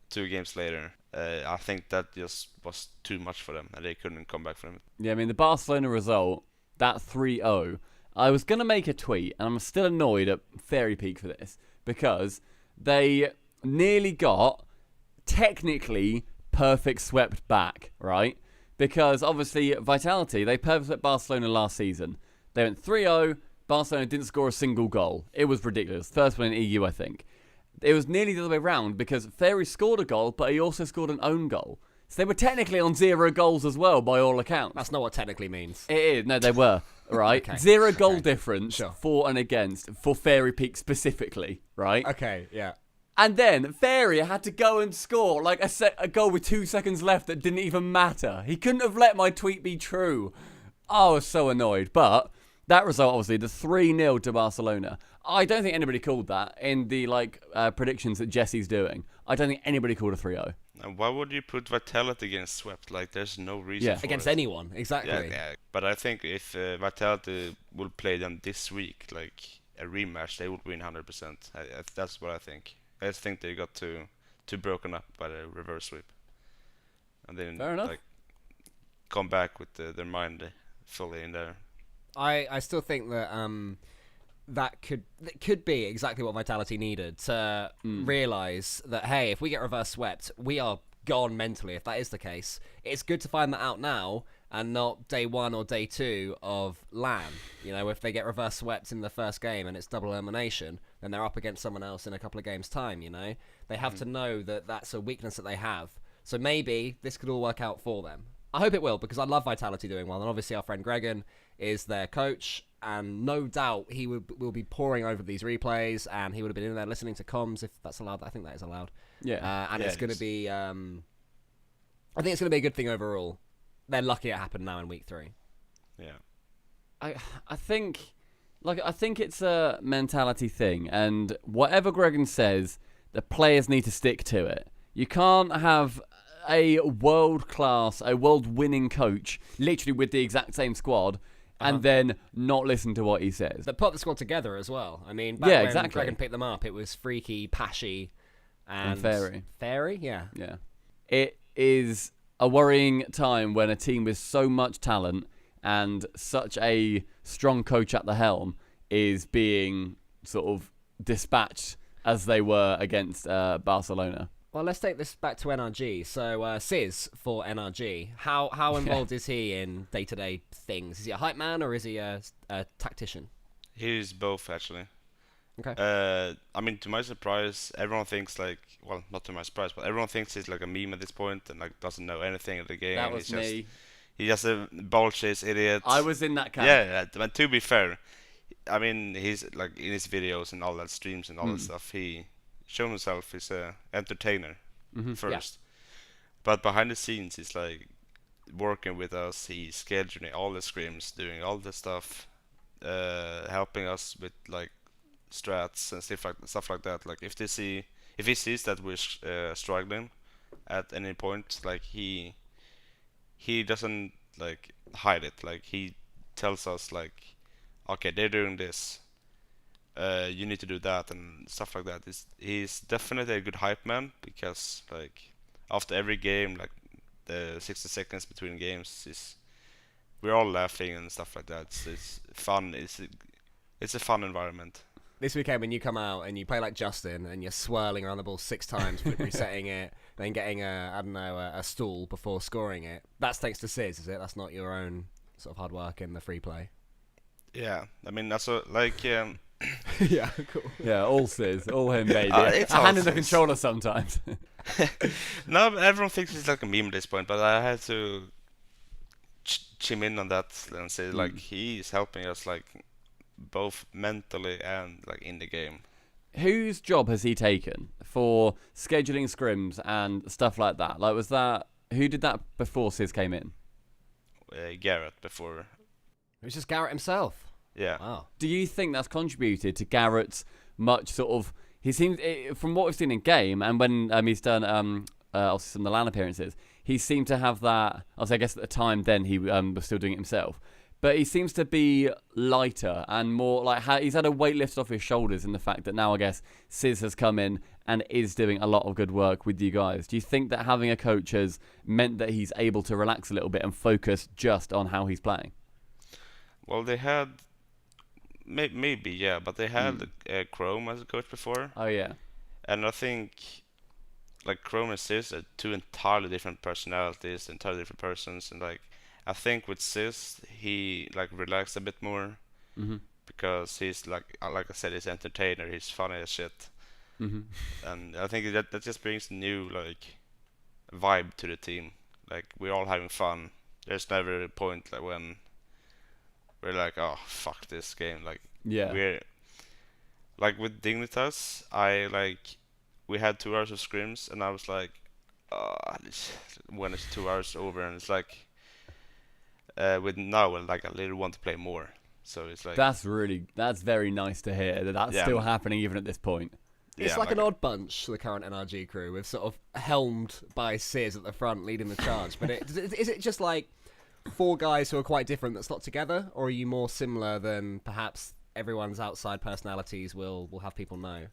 2 games later. I think that just was too much for them, and they couldn't come back from it. Yeah, I mean, the Barcelona result, that 3-0, I was going to make a tweet, and I'm still annoyed at Fairy Peak for this, because they nearly got, technically, perfect swept back, right? Because, obviously, Vitality, they perfect swept Barcelona last season. They went 3-0, Barcelona didn't score a single goal. It was ridiculous. First one in EU, I think. It was nearly the other way around, because Fairy scored a goal, but he also scored an own goal. So they were technically on 0 goals as well, by all accounts. That's not what technically means. It is. No, they were. Right? Okay. 0 goal difference Sure. for and against for Fairy Peak specifically, right? Okay, yeah. And then Fairy had to go and score like a goal with 2 seconds left that didn't even matter. He couldn't have let my tweet be true. I was so annoyed. But that result, obviously, the 3-0 to Barcelona. I don't think anybody called that in the predictions that Jesse's doing. I don't think anybody called a 3-0. And why would you put Vitality against Swept? Like, there's no reason for Against it. anyone, exactly. Yeah. But I think if Vitality would play them this week, like a rematch, they would win 100%. That's what I think. I just think they got too broken up by the reverse sweep, and then Fair enough. like come back with their mind fully in there. I still think that that could be exactly what Vitality needed to realise that, hey, if we get reverse swept, we are gone mentally. If that is the case, it's good to find that out now and not day 1 or day 2 of LAN. You know, if they get reverse swept in the first game and it's double elimination, then they're up against someone else in a couple of games' time, you know? They have to know that that's a weakness that they have. So maybe this could all work out for them. I hope it will, because I love Vitality doing well, and obviously our friend Gregan is their coach, and no doubt he will be poring over these replays, and he would have been in there listening to comms, if that's allowed. I think that is allowed. Yeah. And Yeah, it's it going to is. be... I think it's going to be a good thing overall. They're lucky it happened now in week 3. Yeah. I think it's a mentality thing, and whatever Gregan says, the players need to stick to it. You can't have a world-class, a world-winning coach, literally with the exact same squad, and then not listen to what he says. But put the squad together as well. I mean, back Yeah, when exactly. Gregan picked them up, it was Freaky, Pashy, and Fairy. Fairy, yeah. Yeah. It is a worrying time when a team with so much talent and such a strong coach at the helm is being sort of dispatched as they were against Barcelona. Well, let's take this back to NRG. So, Sis for NRG, how involved is he in day-to-day things? Is he a hype man or is he a tactician? He's both actually. Okay. I mean, to my surprise, everyone thinks like, well, not to my surprise, but everyone thinks he's like a meme at this point and like doesn't know anything of the game. That was He's just, me. He's just a ball chase idiot. I was in that camp. Yeah, but to be fair, I mean, he's like in his videos and all that streams and all that stuff. He shown himself as a entertainer first, but behind the scenes, he's like working with us. He's scheduling all the scrims, doing all the stuff, helping us with like strats and stuff like that. Like if he sees that we're struggling at any point, like he doesn't like hide it. Like he tells us like, okay, they're doing this. You need to do that and stuff like that. He's definitely a good hype man because like after every game, like the 60 seconds between games we're all laughing and stuff like that. It's fun. It's a fun environment. This weekend when you come out and you play like Justin and you're swirling around the ball 6 times, resetting it, then getting a stall before scoring it. That's thanks to Sis, is it? That's not your own sort of hard work in the free play. Yeah, I mean that's like yeah, cool. Yeah, all Sis, all him, baby. It's I all hand in the Sis. controller sometimes. No, but everyone thinks it's like a meme at this point, but I had to chime in on that and say like he's helping us like both mentally and like in the game. Whose job has he taken for scheduling scrims and stuff like that? Like, who did that before Sis came in? Garrett before. It was just Garrett himself. Yeah. Wow. Do you think that's contributed to Garrett's much sort of? He seems, from what we've seen in game, and when he's done obviously some of the LAN appearances, he seemed to have that. I guess at the time then he was still doing it himself, but he seems to be lighter and more like he's had a weight lifted off his shoulders in the fact that now I guess Sis has come in and is doing a lot of good work with you guys. Do you think that having a coach has meant that he's able to relax a little bit and focus just on how he's playing? Well, they had maybe yeah, but they had Chrome as a coach before. Oh yeah. And I think like Chrome and Sis are 2 entirely different personalities, entirely different persons, and like I think with Sis he like relaxed a bit more because he's like I said, he's an entertainer, he's funny as shit, and I think that just brings a new like vibe to the team. Like we're all having fun. There's never a point like when we're like, oh fuck this game. Like we're like with Dignitas, we had 2 hours of scrims and I was like, when it's 2 hours over, and it's like with now like I literally want to play more. So it's like that's very nice to hear that that's still happening even at this point. It's like an odd bunch, the current NRG crew, with sort of helmed by Sis at the front leading the charge. But is it just like 4 guys who are quite different that slot together, or are you more similar than perhaps everyone's outside personalities will have people know?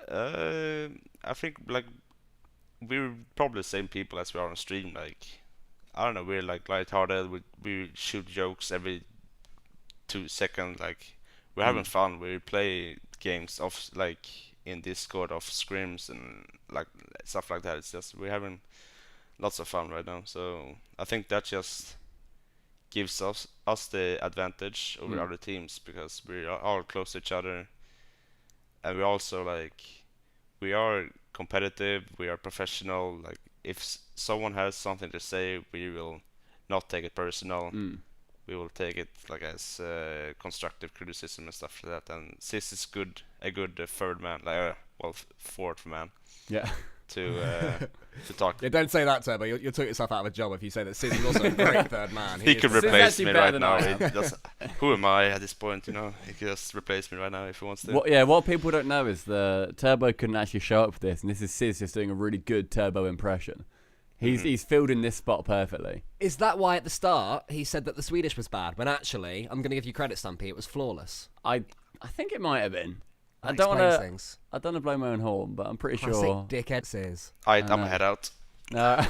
I think like we're probably the same people as we are on stream. Like I don't know, we're like lighthearted. We shoot jokes every 2 seconds. Like we're having fun. We play games of like in Discord of scrims and like stuff like that. It's just we're having lots of fun right now. So I think that just gives us the advantage over other teams because we're all close to each other, and we also like we are competitive, we are professional. Like if someone has something to say, we will not take it personal. We will take it like as constructive criticism and stuff like that. And Sis is a good third man, like fourth man. Yeah. To talk. Yeah, don't say that, Turbo. You'll take yourself out of a job if you say that Sis is also a great third man. He could Sis is replace actually me better right than now. I am. Who am I at this point? You know, he could just replace me right now if he wants to. What people don't know is the Turbo couldn't actually show up for this, and this is Sis just doing a really good Turbo impression. He's filled in this spot perfectly. Is that why at the start he said that the Swedish was bad, when actually, I'm going to give you credit, Stumpy, it was flawless? I think it might have been. I That don't explains want things. I don't want to blow my own horn, but I'm pretty Classic sure. dickhead Sis. I'm gonna head out. No,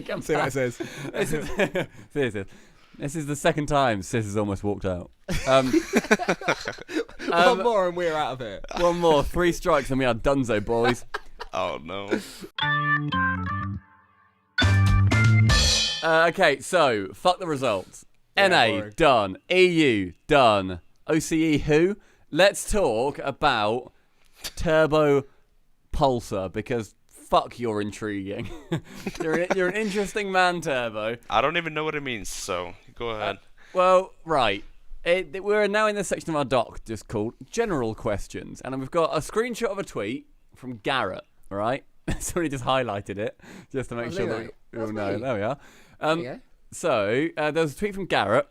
come See what it says. This is the second time Sis has almost walked out. One more and we're out of here. One more, 3 strikes and we are donezo, boys. Oh no. Okay, so fuck the results. Yeah, NA boring. done. EU done. OCE who? Let's talk about Turbopolsa because fuck, you're intriguing. you're an interesting man, Turbo. I don't even know what it means, so go ahead. Well, right. We're now in the section of our doc just called General Questions, and we've got a screenshot of a tweet from Garrett, right? Somebody just highlighted it just to make sure that we all know. There we are. There you go. So there was a tweet from Garrett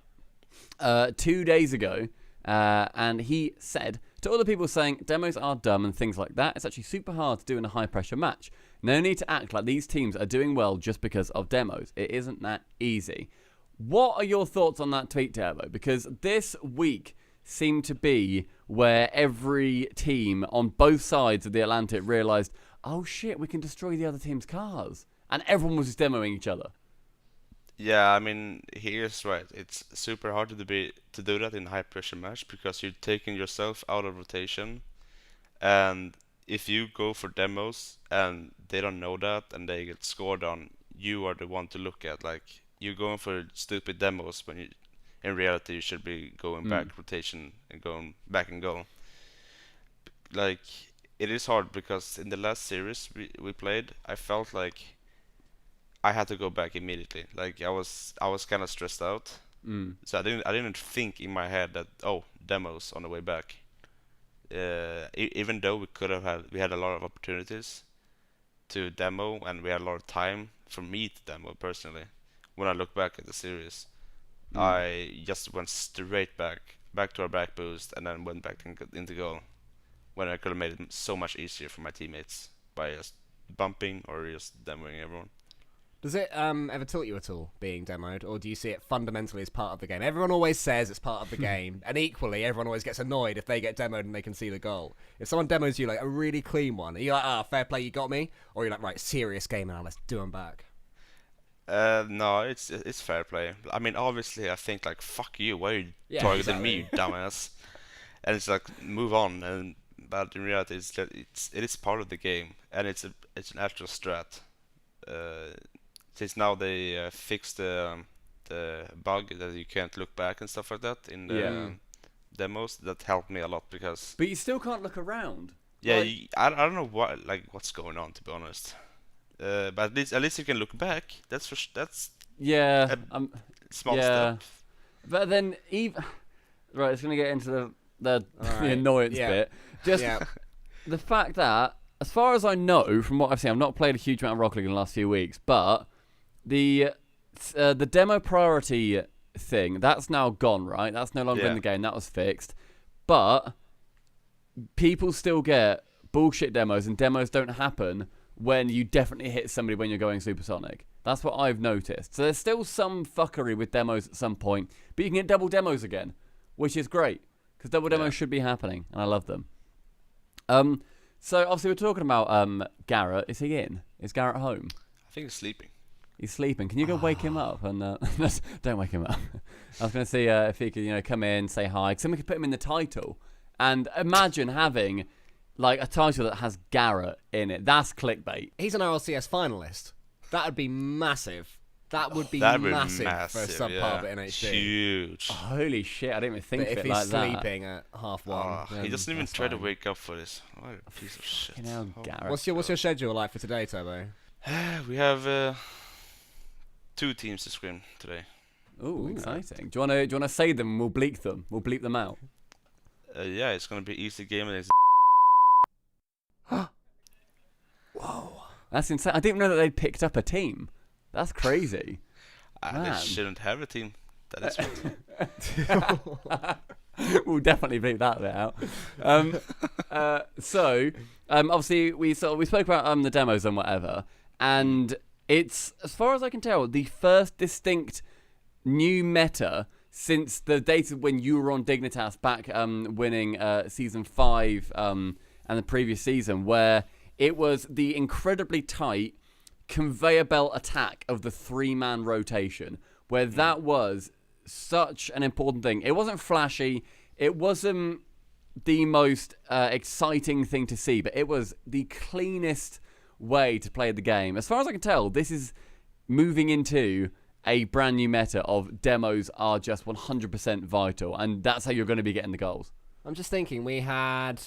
2 days ago, and he said to other people saying demos are dumb and things like that. It's actually super hard to do in a high pressure match. No need to act like these teams are doing well just because of demos. It isn't that easy. What are your thoughts on that tweet, Turbo? Because this week seemed to be where every team on both sides of the Atlantic realised, oh shit, we can destroy the other team's cars. And everyone was just demoing each other. Yeah, I mean, he is right. It's super hard to do that in high pressure match because you're taking yourself out of rotation, and if you go for demos and they don't know that and they get scored on, you are the one to look at. Like, you're going for stupid demos when in reality you should be going back rotation and going back and go. Like, it is hard because in the last series we played, I felt like I had to go back immediately. Like, I was kind of stressed out, so I didn't think in my head that demos on the way back. Even though we had a lot of opportunities to demo and we had a lot of time for me to demo personally. When I look back at the series, I just went straight back to our back boost and then went back into goal when I could have made it so much easier for my teammates by just bumping or just demoing everyone. Does it ever tilt you at all, being demoed, or do you see it fundamentally as part of the game? Everyone always says it's part of the game, and equally, everyone always gets annoyed if they get demoed and they can see the goal. If someone demos you, like, a really clean one, are you like, fair play, you got me? Or you're like, right, serious game now, let's do them back? No, it's fair play. I mean, obviously, I think, like, fuck you, why are you targeting me, you dumbass? And it's like, move on, but in reality, it is part of the game, and it's an actual strat. Since now they fixed the bug that you can't look back and stuff like that in the demos, that helped me a lot because. But you still can't look around. Yeah, like, I don't know what's going on, to be honest. But at least you can look back. That's yeah, small step. But then right, it's gonna get into the annoyance bit. Just the fact that, as far as I know, from what I've seen, I've not played a huge amount of Rocket League in the last few weeks, but the demo priority thing, that's now gone, right? That's no longer in the game. That was fixed. But people still get bullshit demos, and demos don't happen when you definitely hit somebody when you're going supersonic. That's what I've noticed. So there's still some fuckery with demos at some point, but you can get double demos again, which is great, because double demos should be happening, and I love them. So obviously we're talking about Garrett. Is he in? Is Garrett home? I think he's sleeping. He's sleeping. Can you go wake him up? And don't wake him up. I was going to see if he could, come in, say hi. Because then we could put him in the title. And imagine having like a title that has Garrett in it. That's clickbait. He's an RLCS finalist. That would be massive. That would be massive for a sub-part in HD. Huge. Oh, holy shit! I didn't even think of it like that. If he's sleeping at 1:30, he doesn't even try to wake up for this. What a piece of shit. Garrett. What's your schedule like for today, Turbo? We have 2 teams to scrim today. Ooh, exciting! Do you wanna say them? And we'll bleep them. We'll bleep them out. Yeah, it's gonna be easy game and it's. Whoa, that's insane! I didn't know that they'd picked up a team. That's crazy. They shouldn't have a team. That is right. We'll definitely bleep that bit out. So obviously we spoke about the demos and whatever, and it's, as far as I can tell, the first distinct new meta since the days when you were on Dignitas back winning season 5 and the previous season, where it was the incredibly tight conveyor belt attack of the 3-man rotation, where that was such an important thing. It wasn't flashy, it wasn't the most exciting thing to see, but it was the cleanest way to play the game. As far as I can tell, this is moving into a brand new meta of demos are just 100% vital, and that's how you're going to be getting the goals. I'm just thinking, we had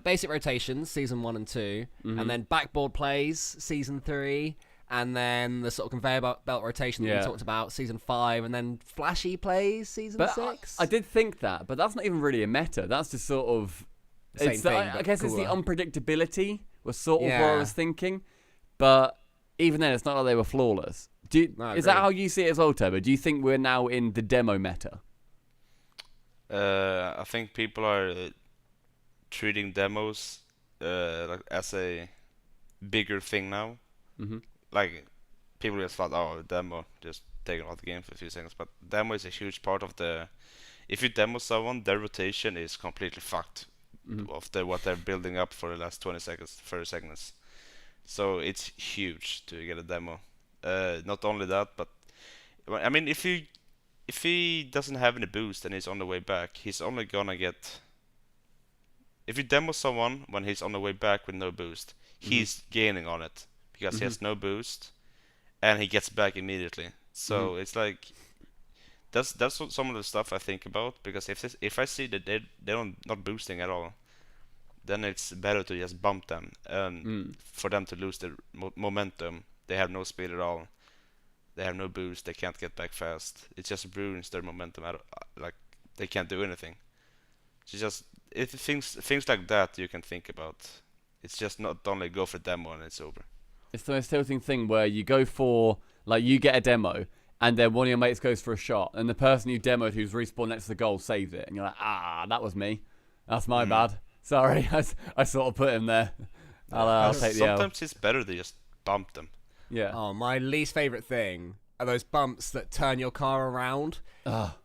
basic rotations, season 1 and 2, and then backboard plays, season 3, and then the sort of conveyor belt rotation that we talked about, season 5, and then flashy plays, season 6. I did think that, but that's not even really a meta. That's just sort of... Same thing, I guess cooler. It's the unpredictability was sort of what I was thinking. but even then, it's not like they were flawless. No, I is that agree. how you see it as well, Turbo? Do you think we're now in the demo meta? I think people are treating demos like as a bigger thing now. Mm-hmm. Like people just thought, oh, demo, just take it off the game for a few seconds. But demo is a huge part of the. If you demo someone, their rotation is completely fucked of what they're building up for the last 20 seconds, 30 seconds. So it's huge to get a demo. Not only that, but I mean, if he doesn't have any boost and he's on the way back, he's only gonna get. If you demo someone when he's on the way back with no boost, he's gaining on it because he has no boost, and he gets back immediately. So it's like that's what some of the stuff I think about, because if I see that they're not boosting at all, then it's better to just bump them and for them to lose their momentum. They have no speed at all. They have no boost. They can't get back fast. It just ruins their momentum. Like they can't do anything. It's just things like that you can think about. It's just not only go for demo and it's over. It's the most tilting thing where you go for, like, you get a demo, and then one of your mates goes for a shot, and the person you demoed who's respawned next to the goal saves it, and you're like, that was me. That's my bad. Sorry, I sort of put him there. I'll take the L. Sometimes it's better to just bump them. Yeah. Oh, my least favorite thing are those bumps that turn your car around.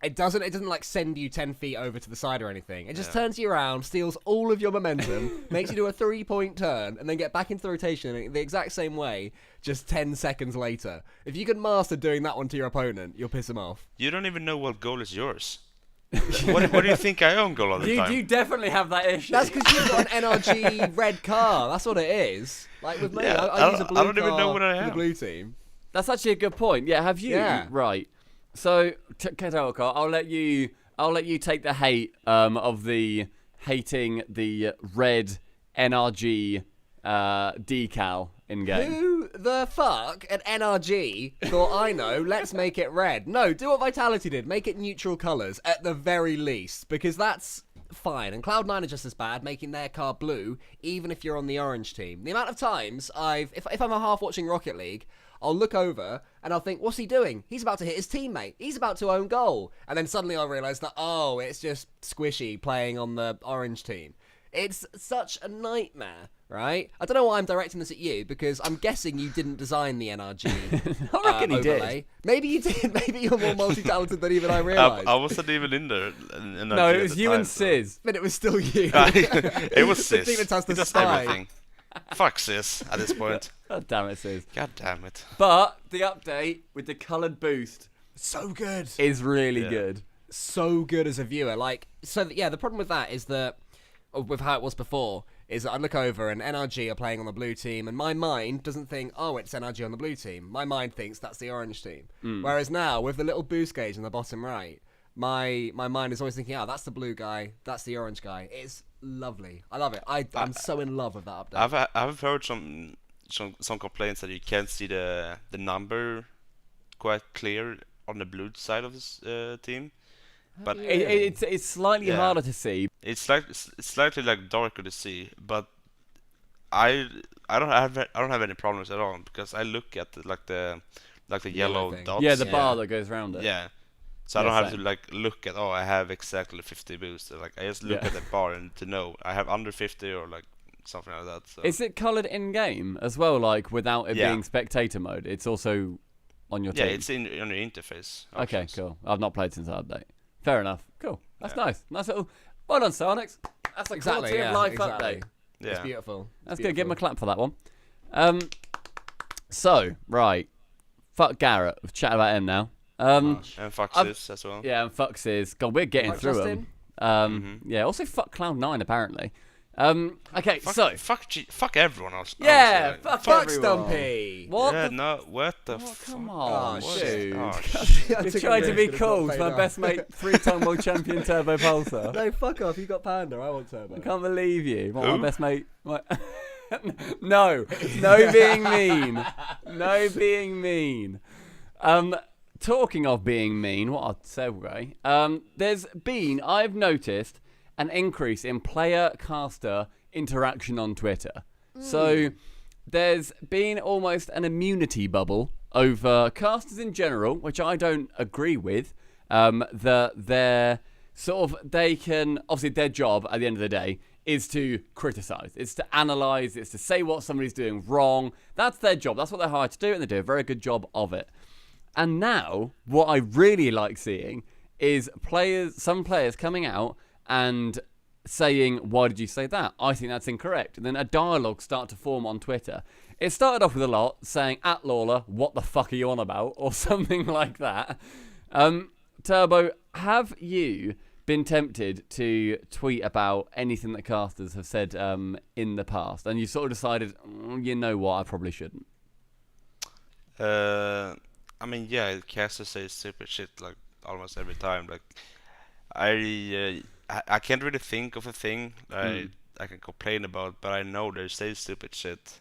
It doesn't like send you 10 feet over to the side or anything. It just turns you around, steals all of your momentum, makes you do a 3-point turn, and then get back into the rotation the exact same way just 10 seconds later. If you can master doing that one to your opponent, you'll piss him off. You don't even know what goal is yours. what do you think I own goal all the time? You definitely have that issue. That's because you've got an NRG red car. That's what it is. Like with me, Yeah, I use a blue I don't even know car what I for the have. blue team. That's actually a good point. Yeah, have you? Yeah. Right. So, Ketelka, I'll let you take the hate of the hating the red NRG decal in game. Who the fuck at NRG thought, I know, let's make it red? No, do what Vitality did. Make it neutral colours at the very least, because that's fine. And Cloud9 are just as bad, making their car blue, even if you're on the orange team. The amount of times if I'm a half watching Rocket League, I'll look over and I'll think, what's he doing? He's about to hit his teammate. He's about to own goal. And then suddenly I'll realise that, it's just Squishy playing on the orange team. It's such a nightmare, right? I don't know why I'm directing this at you, because I'm guessing you didn't design the NRG I reckon he overlay. did. Maybe you did. Maybe you're more multi-talented than even I realised. I wasn't even in there. No, it was you and Sis. But it was still you. It was The Sis. team that has the He does spy. everything. Fuck Sis at this point. God damn it, Sis. God damn it. But the update with the coloured boost So good. is really good. So good as a viewer. The problem with that is that, with how it was before, is that I look over and NRG are playing on the blue team, and my mind doesn't think, it's NRG on the blue team. My mind thinks that's the orange team. Whereas now, with the little boost gauge in the bottom right, my mind is always thinking, that's the blue guy, that's the orange guy. It's lovely. I love it. I'm so in love with that update. I've heard some complaints that you can't see the number quite clear on the blue side of this team. But It's slightly harder to see. it's slightly like darker to see, but I don't have any problems at all, because I look at the yellow thing. dots. Yeah, the bar that goes around it. Yeah. So I Yeah, don't have same. to look at I have exactly 50 boost. Like I just look Yeah. at the bar and to know I have under 50 or something like that. So. Is it coloured in game as well, like without it Yeah. being spectator mode? It's also on your Yeah, team. it's on your interface. Okay, options. cool. I've not played since that update. Fair enough. Cool. That's nice. Nice little. Well done, Sarnix. That's a Exactly, quality of life exactly. update. Yeah. It's beautiful. That's good. Give him a clap for that one. So, right. Fuck Garrett. We've chatted about him now. And fuck I've- this as well. Yeah, and fuck Sis. God, we're getting Fuck through Justin. them. Yeah, also fuck Cloud9, apparently. Okay, so. Fuck everyone else. Yeah, honestly. fuck Fuck everyone. Stumpy. What Yeah, the no, what the Oh, fuck? come on, Oh, dude. Oh, You're trying to be cool to my best mate, 3-time world champion Turbopolsa. No, fuck off. You got Panda. I want Turbo. I can't believe you. What, my Who? best mate? No being mean. No being mean. Talking of being mean, what a segue. There's been, I've noticed, an increase in player-caster interaction on Twitter. So there's been almost an immunity bubble over casters in general, which I don't agree with. That they're sort of, they can, obviously their job at the end of the day is to criticize. It's to analyze. It's to say what somebody's doing wrong. That's their job. That's what they're hired to do, and they do a very good job of it. And now, what I really like seeing is some players coming out and saying, why did you say that? I think that's incorrect. And then a dialogue start to form on Twitter. It started off with a lot saying, at Lawler, what the fuck are you on about? Or something like that. Turbo, have you been tempted to tweet about anything that casters have said in the past? And you sort of decided, you know what, I probably shouldn't. I mean, yeah, casters say stupid shit like almost every time. Like, I can't really think of a thing that I can complain about, but I know they say stupid shit,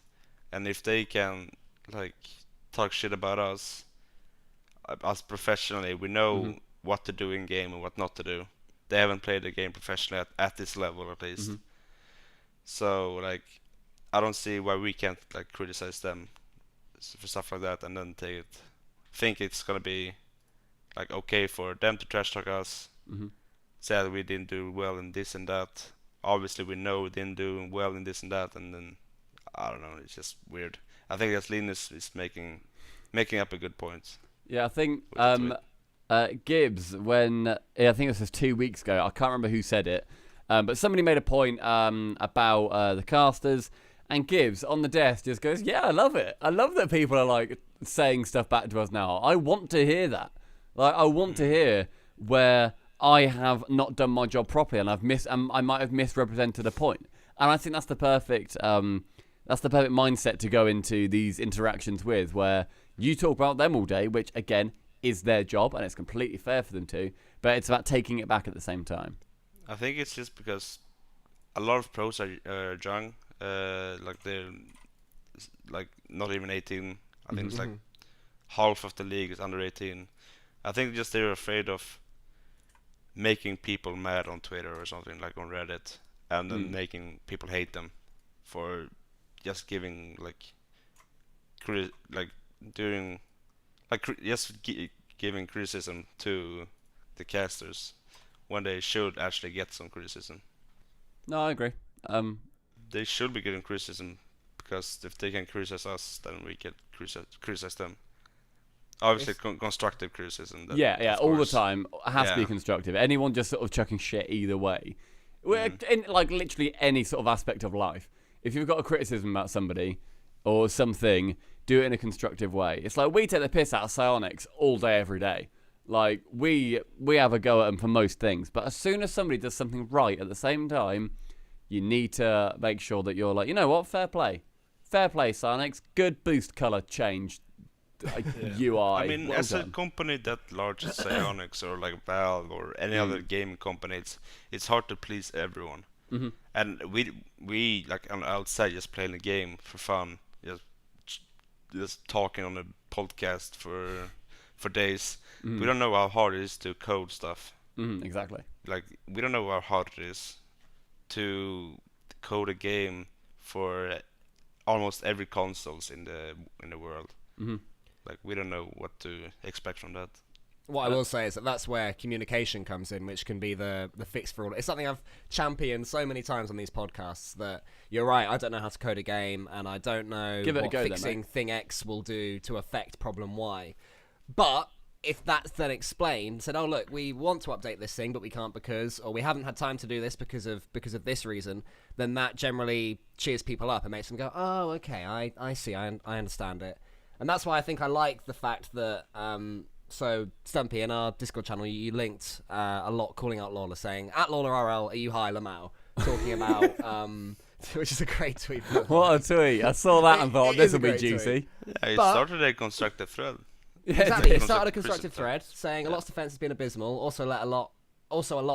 and if they can like talk shit about us professionally, we know what to do in game and what not to do. They haven't played the game professionally at this level, at least. So like, I don't see why we can't like criticize them for stuff like that, and then think it's gonna be like okay for them to trash talk us, say that we didn't do well in this and that. Obviously, we know we didn't do well in this and that, and then I don't know. It's just weird. I think that Linus is making up a good point. Yeah, I think Gibbs, I think this was 2 weeks ago. I can't remember who said it, but somebody made a point about the casters, and Gibbs on the desk just goes, "Yeah, I love it. I love that people are like saying stuff back to us now. I want to hear that. Like, I want to hear where I have not done my job properly, and I might have misrepresented a point. And I think that's the perfect mindset to go into these interactions with, where you talk about them all day, which again is their job, and it's completely fair for them to. But it's about taking it back at the same time. I think it's just because a lot of pros are young, like they're like not even 18. I think it's like half of the league is under 18. I think just they're afraid of making people mad on Twitter or something, like on Reddit, and then making people hate them for just giving giving criticism to the casters when they should actually get some criticism. No, I agree. They should be getting criticism, because if they can criticize us, then we can criticize them. Obviously, constructive criticism. Yeah, all the time. It has to be constructive. Anyone just sort of chucking shit either way. In like literally any sort of aspect of life. If you've got a criticism about somebody or something, do it in a constructive way. It's like we take the piss out of psionics all day, every day. Like, we have a go at them for most things. But as soon as somebody does something right at the same time, you need to make sure that you're like, you know what, fair play. Fair play, psionics. Good boost color change. UI. I mean, well as done. a company that large as Psionics or like Valve or any other gaming company, it's hard to please everyone. And we like on the outside just playing the game for fun, just talking on a podcast for days. We don't know how hard it is to code stuff. Exactly. Like, we don't know how hard it is to code a game for almost every consoles in the world. Like, we don't know what to expect from that. What I will say is that's where communication comes in, which can be the fix for all. It's something I've championed so many times on these podcasts, that you're right, I don't know how to code a game, and I don't know what fixing thing X will do to affect problem Y. But if that's then explained, said, oh look, we want to update this thing, but we can't or we haven't had time to do this because of this reason, then that generally cheers people up and makes them go, oh, okay, I see, I understand it. And that's why I think I like the fact that, so Stumpy, in our Discord channel, you linked a lot calling out Lawler, saying, at Lawler RL, are you high, Lamau? Talking about, which is a great tweet. What a tweet. I saw that and thought, this will be juicy. Yeah, it started a constructive thread. Exactly, it started a constructive thread, saying a lot's defense has been abysmal, also a lot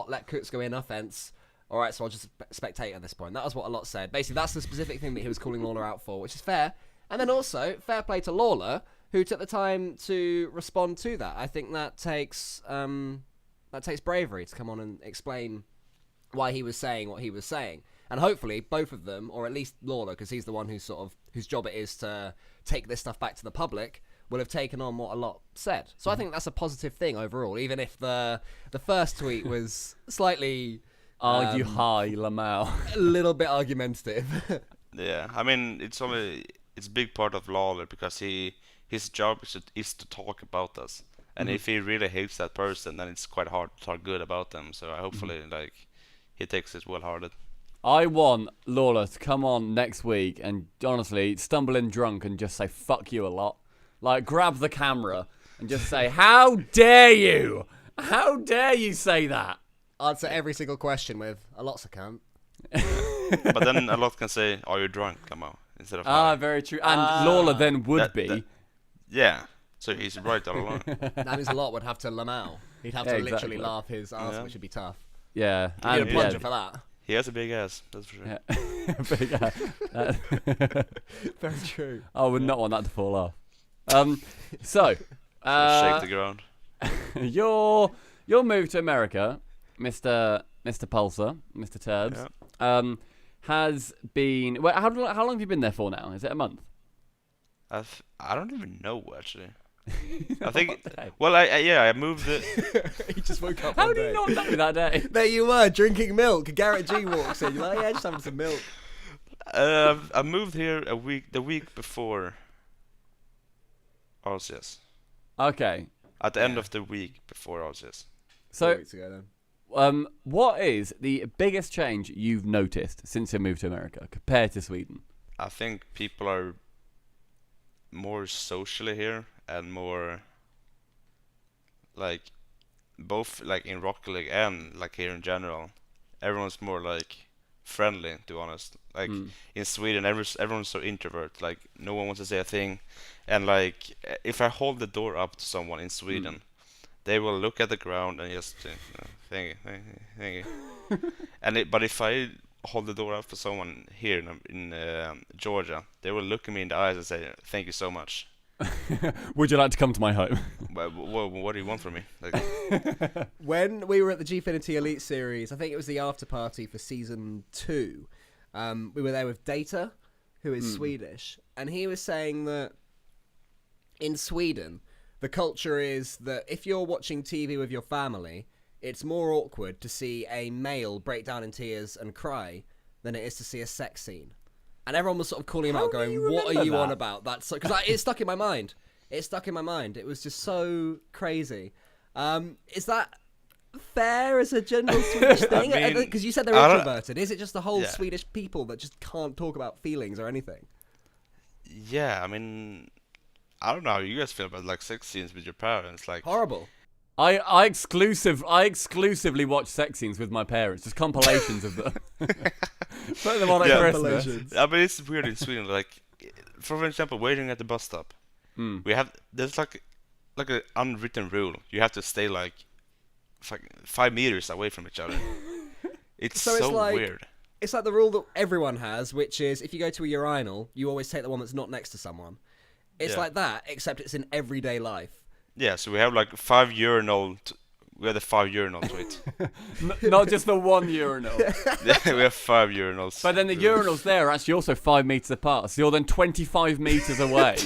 let Kutz go in offense. Alright, so I'll just spectate at this point. That was what a lot said. Basically, that's the specific thing that he was calling Lawler out for, which is fair. And then also, fair play to Lawler, who took the time to respond to that. I think that takes bravery to come on and explain why he was saying what he was saying. And hopefully both of them, or at least Lawler, because he's the one whose job it is to take this stuff back to the public, will have taken on what a lot said. So I think that's a positive thing overall, even if the first tweet was slightly Argue high, Lamau. a little bit argumentative. Yeah, I mean, it's a big part of Lawler because his job is to talk about us, and if he really hates that person, then it's quite hard to talk good about them. So hopefully, like, he takes it well-hearted. I want Lawler to come on next week and honestly stumble in drunk and just say "fuck you" a lot. Like, grab the camera and just say, "How dare you? How dare you say that?" Answer every single question with a lots of cunt. But then a lot can say, "Are you drunk, Lamau?" instead of high. Very true. And Lawler then would be. Yeah, so he's right all along. That means a lot would have to Lamau. He'd have to literally exactly. laugh his ass, Yeah. which would be tough. Yeah. You need a And, plunger for that. He has a big ass, that's for sure. yeah. Big, Very true. I would not want that to fall off. So, Shake the ground. your move to America, Mr. Pulsar, Mr. Turbs, has been. Well, how long have you been there for now? Is it a month? I don't even know actually. I think. Well, I moved the. He just woke up How one do you day. not know that day? There you were, drinking milk. Garrett G walks in. You're like, yeah, just having some milk. I moved here the week before RLCS. Okay. At the end of the week before RLCS. 4 So, weeks ago then. what is the biggest change you've noticed since you moved to America compared to Sweden? I think people are more socially here and more like both like in Rocket League and like here in general. Everyone's more like friendly, to be honest. Like in Sweden, everyone's so introvert. Like no one wants to say a thing, and like if I hold the door up to someone in Sweden, they will look at the ground and just thank you. But if I hold the door up for someone here in Georgia, they will look at me in the eyes and say thank you so much. Would you like to come to my home? What do you want from me? Like, When we were at the Gfinity Elite Series, I think it was the after party for Season 2, we were there with Data, who is Swedish, and he was saying that in Sweden, the culture is that if you're watching TV with your family, it's more awkward to see a male break down in tears and cry than it is to see a sex scene. And everyone was sort of calling him out, going, "What are you on about?" That's because it stuck in my mind. It stuck in my mind. It was just so crazy. Is that fair as a general Swedish thing? Because you said they're introverted. Is it just the whole Swedish people that just can't talk about feelings or anything? yeah, I mean, I don't know how you guys feel about like sex scenes with your parents. Like Horrible. I exclusively watch sex scenes with my parents, just compilations of them. Put them on at Christmas. I mean, it's weird in Sweden. Like, for example, waiting at the bus stop, there's like an unwritten rule. You have to stay like 5 meters away from each other. It's so like, weird. It's like the rule that everyone has, which is if you go to a urinal, you always take the one that's not next to someone. It's like that, except it's in everyday life. Yeah, so we have like 5 urinal. We have the 5 urinal tweet. Not just the one urinal. Yeah, we have 5 urinals. But then the urinals there are actually also 5 meters apart, so you're then 25 meters away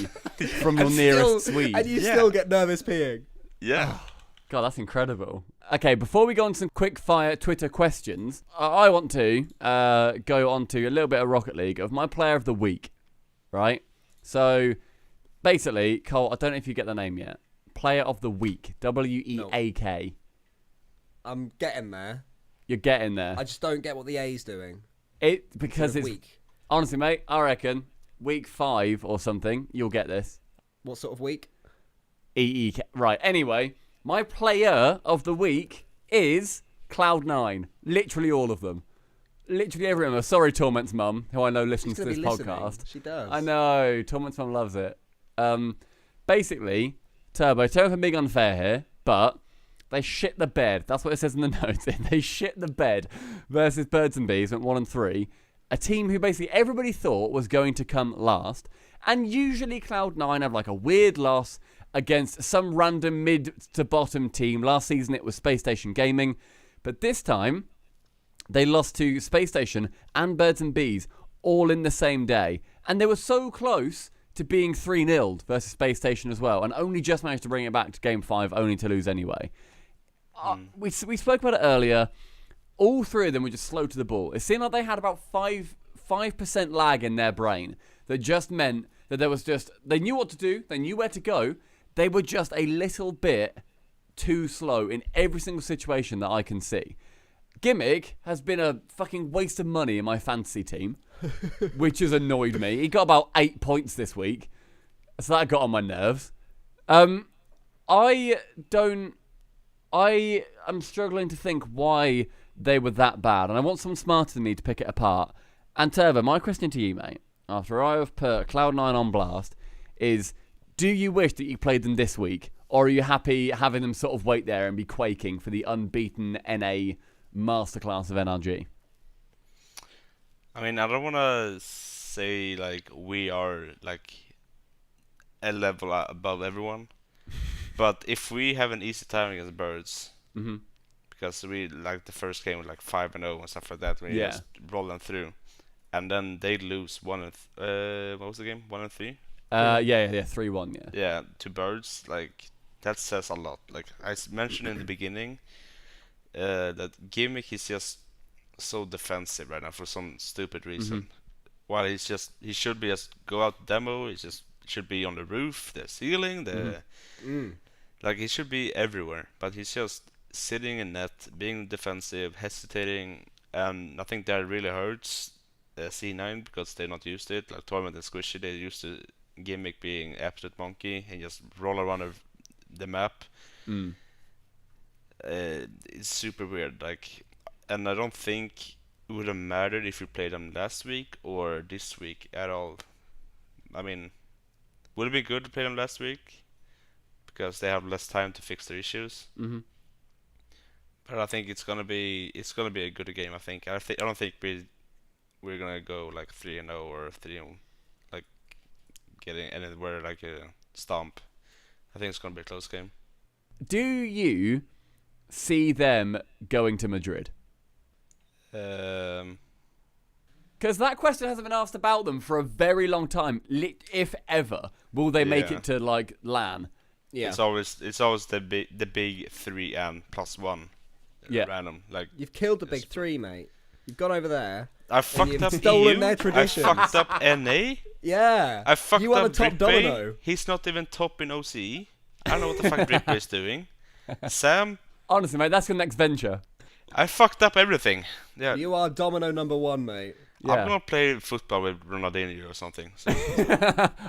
from your nearest suite. And you still get nervous peeing. Yeah. God, that's incredible. Okay, before we go on to some quick fire Twitter questions, I want to go on to a little bit of Rocket League of my player of the week, right? So, basically, Cole, I don't know if you get the name yet. Player of the week, WEAK. I'm getting there. You're getting there. I just don't get what the A's doing. Because it's week. Honestly, mate, I reckon week 5 or something, you'll get this. What sort of week? EEK. Right. Anyway, my player of the week is Cloud9. Literally all of them. Literally everyone. Sorry, Torment's mum, who I know listens to this podcast. She does. I know. Torment's mum loves it. Basically, Turbo for being unfair here, but they shit the bed. That's what it says in the notes. They shit the bed versus Birds and Bees, went 1-3. A team who basically everybody thought was going to come last. And usually Cloud9 have like a weird loss against some random mid to bottom team. Last season it was Space Station Gaming. But this time, they lost to Space Station and Birds and Bees all in the same day. And they were so close to being 3-0 versus Space Station as well, and only just managed to bring it back to Game 5, only to lose anyway. We spoke about it earlier. All three of them were just slow to the ball. It seemed like they had about 5% lag in their brain that just meant that there was just... They knew what to do. They knew where to go. They were just a little bit too slow in every single situation that I can see. Gimmick has been a fucking waste of money in my fantasy team, which has annoyed me. He got about 8 points this week, so that got on my nerves. I am struggling to think why they were that bad, and I want someone smarter than me to pick it apart. And Turbo, my question to you, mate, after I have put Cloud9 on blast, is do you wish that you played them this week, or are you happy having them sort of wait there and be quaking for the unbeaten NA masterclass of NRG? I mean, I don't want to say like we are like a level above everyone, but if we have an easy time against Birds, because we like the first game was like 5-0 and stuff like that, we just roll them through, and then they lose what was the game? 1-3. 3-1. Yeah, to Birds, like that says a lot. Like I mentioned in the beginning, that Gimmick is just so defensive right now for some stupid reason. While he should be just go out demo. He just should be on the roof, the ceiling, like he should be everywhere. But he's just sitting in net, being defensive, hesitating, and I think that really hurts C9 because they're not used to it. Like Torment and Squishy, they're used to Gimmick being absolute monkey and just roll around the map. It's super weird, like, and I don't think it would have mattered if you played them last week or this week at all. I mean, would it be good to play them last week because they have less time to fix their issues? But I think it's gonna be a good game. I don't think we're gonna go like 3-0 or 3-0, like getting anywhere like a stomp. I think it's gonna be a close game. Do you see them going to Madrid? Um, Because that question hasn't been asked about them for a very long time. If ever, will they make it to like LAN? Yeah, it's always the big 3 and +1. Random. Like you've killed the big 3, mate. You've gone over there. I fucked up stolen EU. their traditions. I fucked up NA. Yeah. I fucked you are up the top Britbay. domino. He's not even top in OCE. I don't know what the fuck Britbay is doing. Sam. Honestly, mate, that's your next venture. I fucked up everything. Yeah. You are domino number 1, mate. Yeah. I'm gonna play football with Ronaldinho or something. So.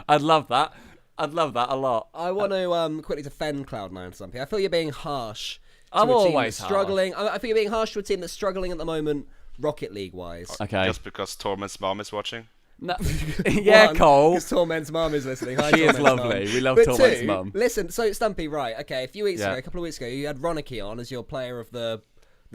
I'd love that. I'd love that a lot. I want to quickly defend Cloud9 something. I feel you're being harsh. I'm to a team always that's struggling. I feel you're being harsh to a team that's struggling at the moment, Rocket League wise. Okay. Just because Torment's mom is watching. No. Yeah, Cole. Because Torment's mum is listening. Hi, She is Torment's lovely. mum. We love But Torment's two, mum. Listen, so Stumpy, right? Okay, a couple of weeks ago, you had Ronicky on as your player of the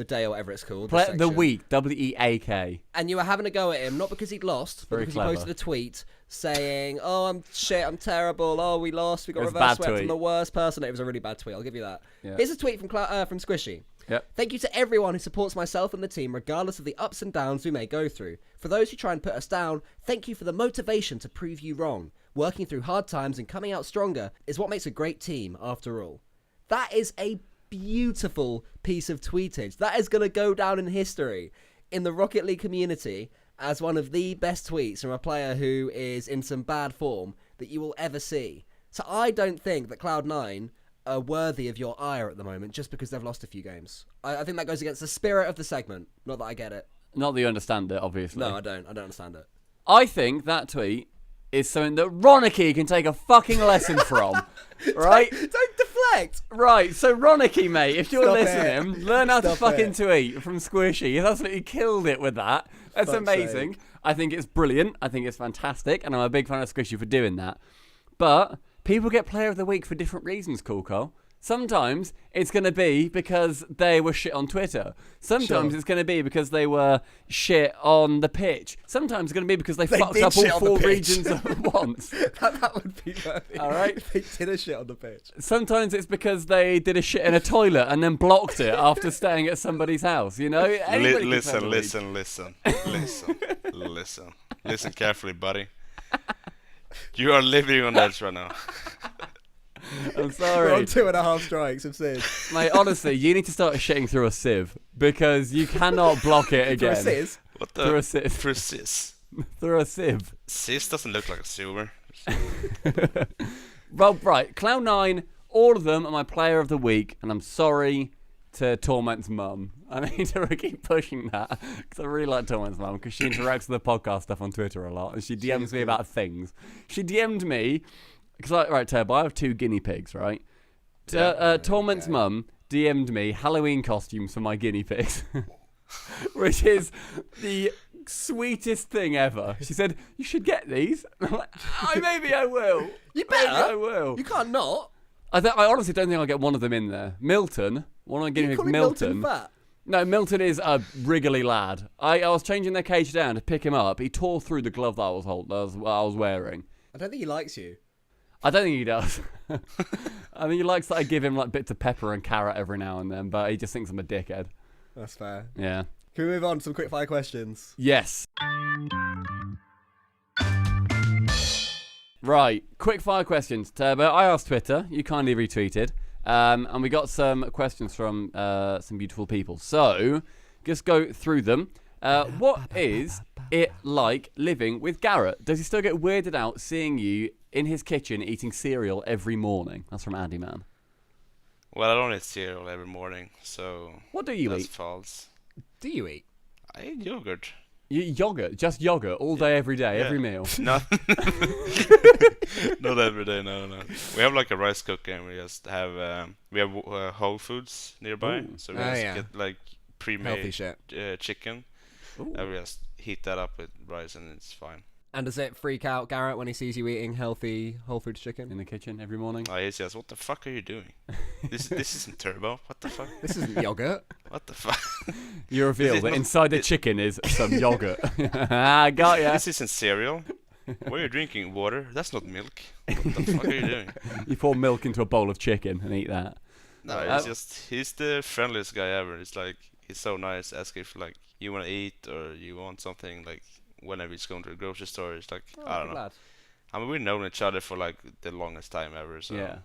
day or whatever it's called. The section. week, WEAK. And you were having a go at him, not because he'd lost, but Very because clever. he posted a tweet saying, "Oh, I'm shit, I'm terrible. Oh, we lost. We got It was a reverse bad swept from tweet. the worst person." It was a really bad tweet. I'll give you that. Yeah. Here's a tweet from Squishy. Yep. Thank you to everyone who supports myself and the team, regardless of the ups and downs we may go through. For those who try and put us down, thank you for the motivation to prove you wrong. Working through hard times and coming out stronger is what makes a great team, after all. That is a beautiful piece of tweetage. That is going to go down in history in the Rocket League community as one of the best tweets from a player who is in some bad form that you will ever see. So I don't think that Cloud9 are worthy of your ire at the moment just because they've lost a few games. I think that goes against the spirit of the segment. Not that I get it. Not that you understand it, obviously. No, I don't. I don't understand it. I think that tweet is something that Ronicky can take a fucking lesson from. Right? Don't deflect. Right, so Ronicky, mate, if you're Stop listening, learn how to Stop fucking it. tweet from Squishy. He's absolutely killed it with that. That's Fuck's amazing. sake. I think it's brilliant. I think it's fantastic. And I'm a big fan of Squishy for doing that. But people get player of the week for different reasons, Cool Cole. Sometimes it's going to be because they were shit on Twitter. Sometimes it's going to be because they were shit on the pitch. Sometimes it's going to be because they fucked up all 4 regions at once. that would be perfect. All right. They did a shit on the pitch. Sometimes it's because they did a shit in a toilet and then blocked it after staying at somebody's house. You know. Listen carefully, buddy. You are living on edge right now. I'm sorry. We're on 2.5 strikes of Sid. Mate, honestly, you need to start shitting through a sieve because you cannot block it again. Through a sieve? What the? Through a sieve. Through a sis. Through a sieve. Sis doesn't look like a sewer. Well, right. Cloud9, all of them are my player of the week, and I'm sorry to Torment's mum. I need to keep pushing that because I really like Torment's mum because she interacts with the podcast stuff on Twitter a lot and she DMs me about things. She DM'd me because, right, Turbo, I have 2 guinea pigs, right? Torment's mum DM'd me Halloween costumes for my guinea pigs, which is the sweetest thing ever. She said, "You should get these." And I'm like, maybe I will. You better. Maybe I will. You can't not. I honestly don't think I'll get one of them in there. Milton, one of my guinea pigs, Milton fat? No, Milton is a wriggly lad. I was changing their cage down to pick him up. He tore through the glove that I was wearing. I don't think he likes you. I don't think he does. I think he likes that I give him like bits of pepper and carrot every now and then, but he just thinks I'm a dickhead. That's fair. Yeah. Can we move on to some quick fire questions? Yes. Right, quick fire questions. Turbo, I asked Twitter, you kindly retweeted, and we got some questions from some beautiful people. So, just go through them. What is it like living with Garrett? Does he still get weirded out seeing you in his kitchen eating cereal every morning? That's from Andy Man. Well, I don't eat cereal every morning, so What do you that's eat? false. Do you eat? I eat yogurt. Yogurt, just yogurt, all day, every day, every meal. No, not every day. No. We have like a rice cooker, and we just have Whole Foods nearby, Ooh. so we Oh, just yeah. get like Healthy pre-made shit. chicken, Ooh. and we just heat that up with rice, and it's fine. And does it freak out Garrett when he sees you eating healthy Whole Foods chicken? In the kitchen every morning. He's just, what the fuck are you doing? This isn't Turbo. What the fuck? This isn't yogurt. What the fuck? You reveal Is it that not- inside the chicken is some yogurt. I got ya. This isn't cereal. What are you drinking? Water? That's not milk. What the fuck are you doing? You pour milk into a bowl of chicken and eat that. No, he's the friendliest guy ever. It's like, he's so nice. Ask if like you want to eat or you want something, like whenever he's going to the grocery store. It's like, I don't know. Lad. I mean, we've known each other for like the longest time ever, so Yeah.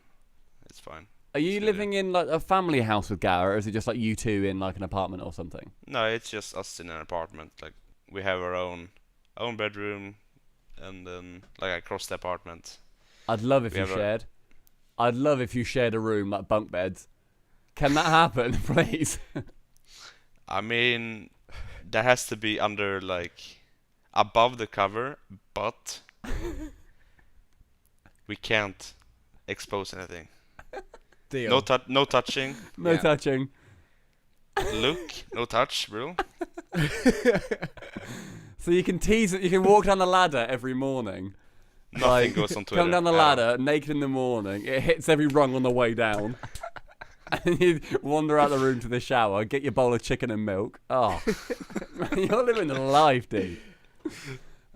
it's fine. Are you So, living in like a family house with Garrett, or is it just like you two in like an apartment or something? No, it's just us in an apartment. Like, we have our own bedroom, and then like across the apartment. I'd love if We you have a- shared. I'd love if you shared a room like bunk beds. Can that happen, please? I mean, that has to be under like above the cover, but we can't expose anything. Deal. No touching. No Yeah. touching. Look, no touch, bro. So you can tease it. You can walk down the ladder every morning. Nothing goes on Twitter. Come down the at all. ladder naked in the morning. It hits every rung on the way down. And you wander out the room to the shower, get your bowl of chicken and milk. Oh, you're living the life, dude.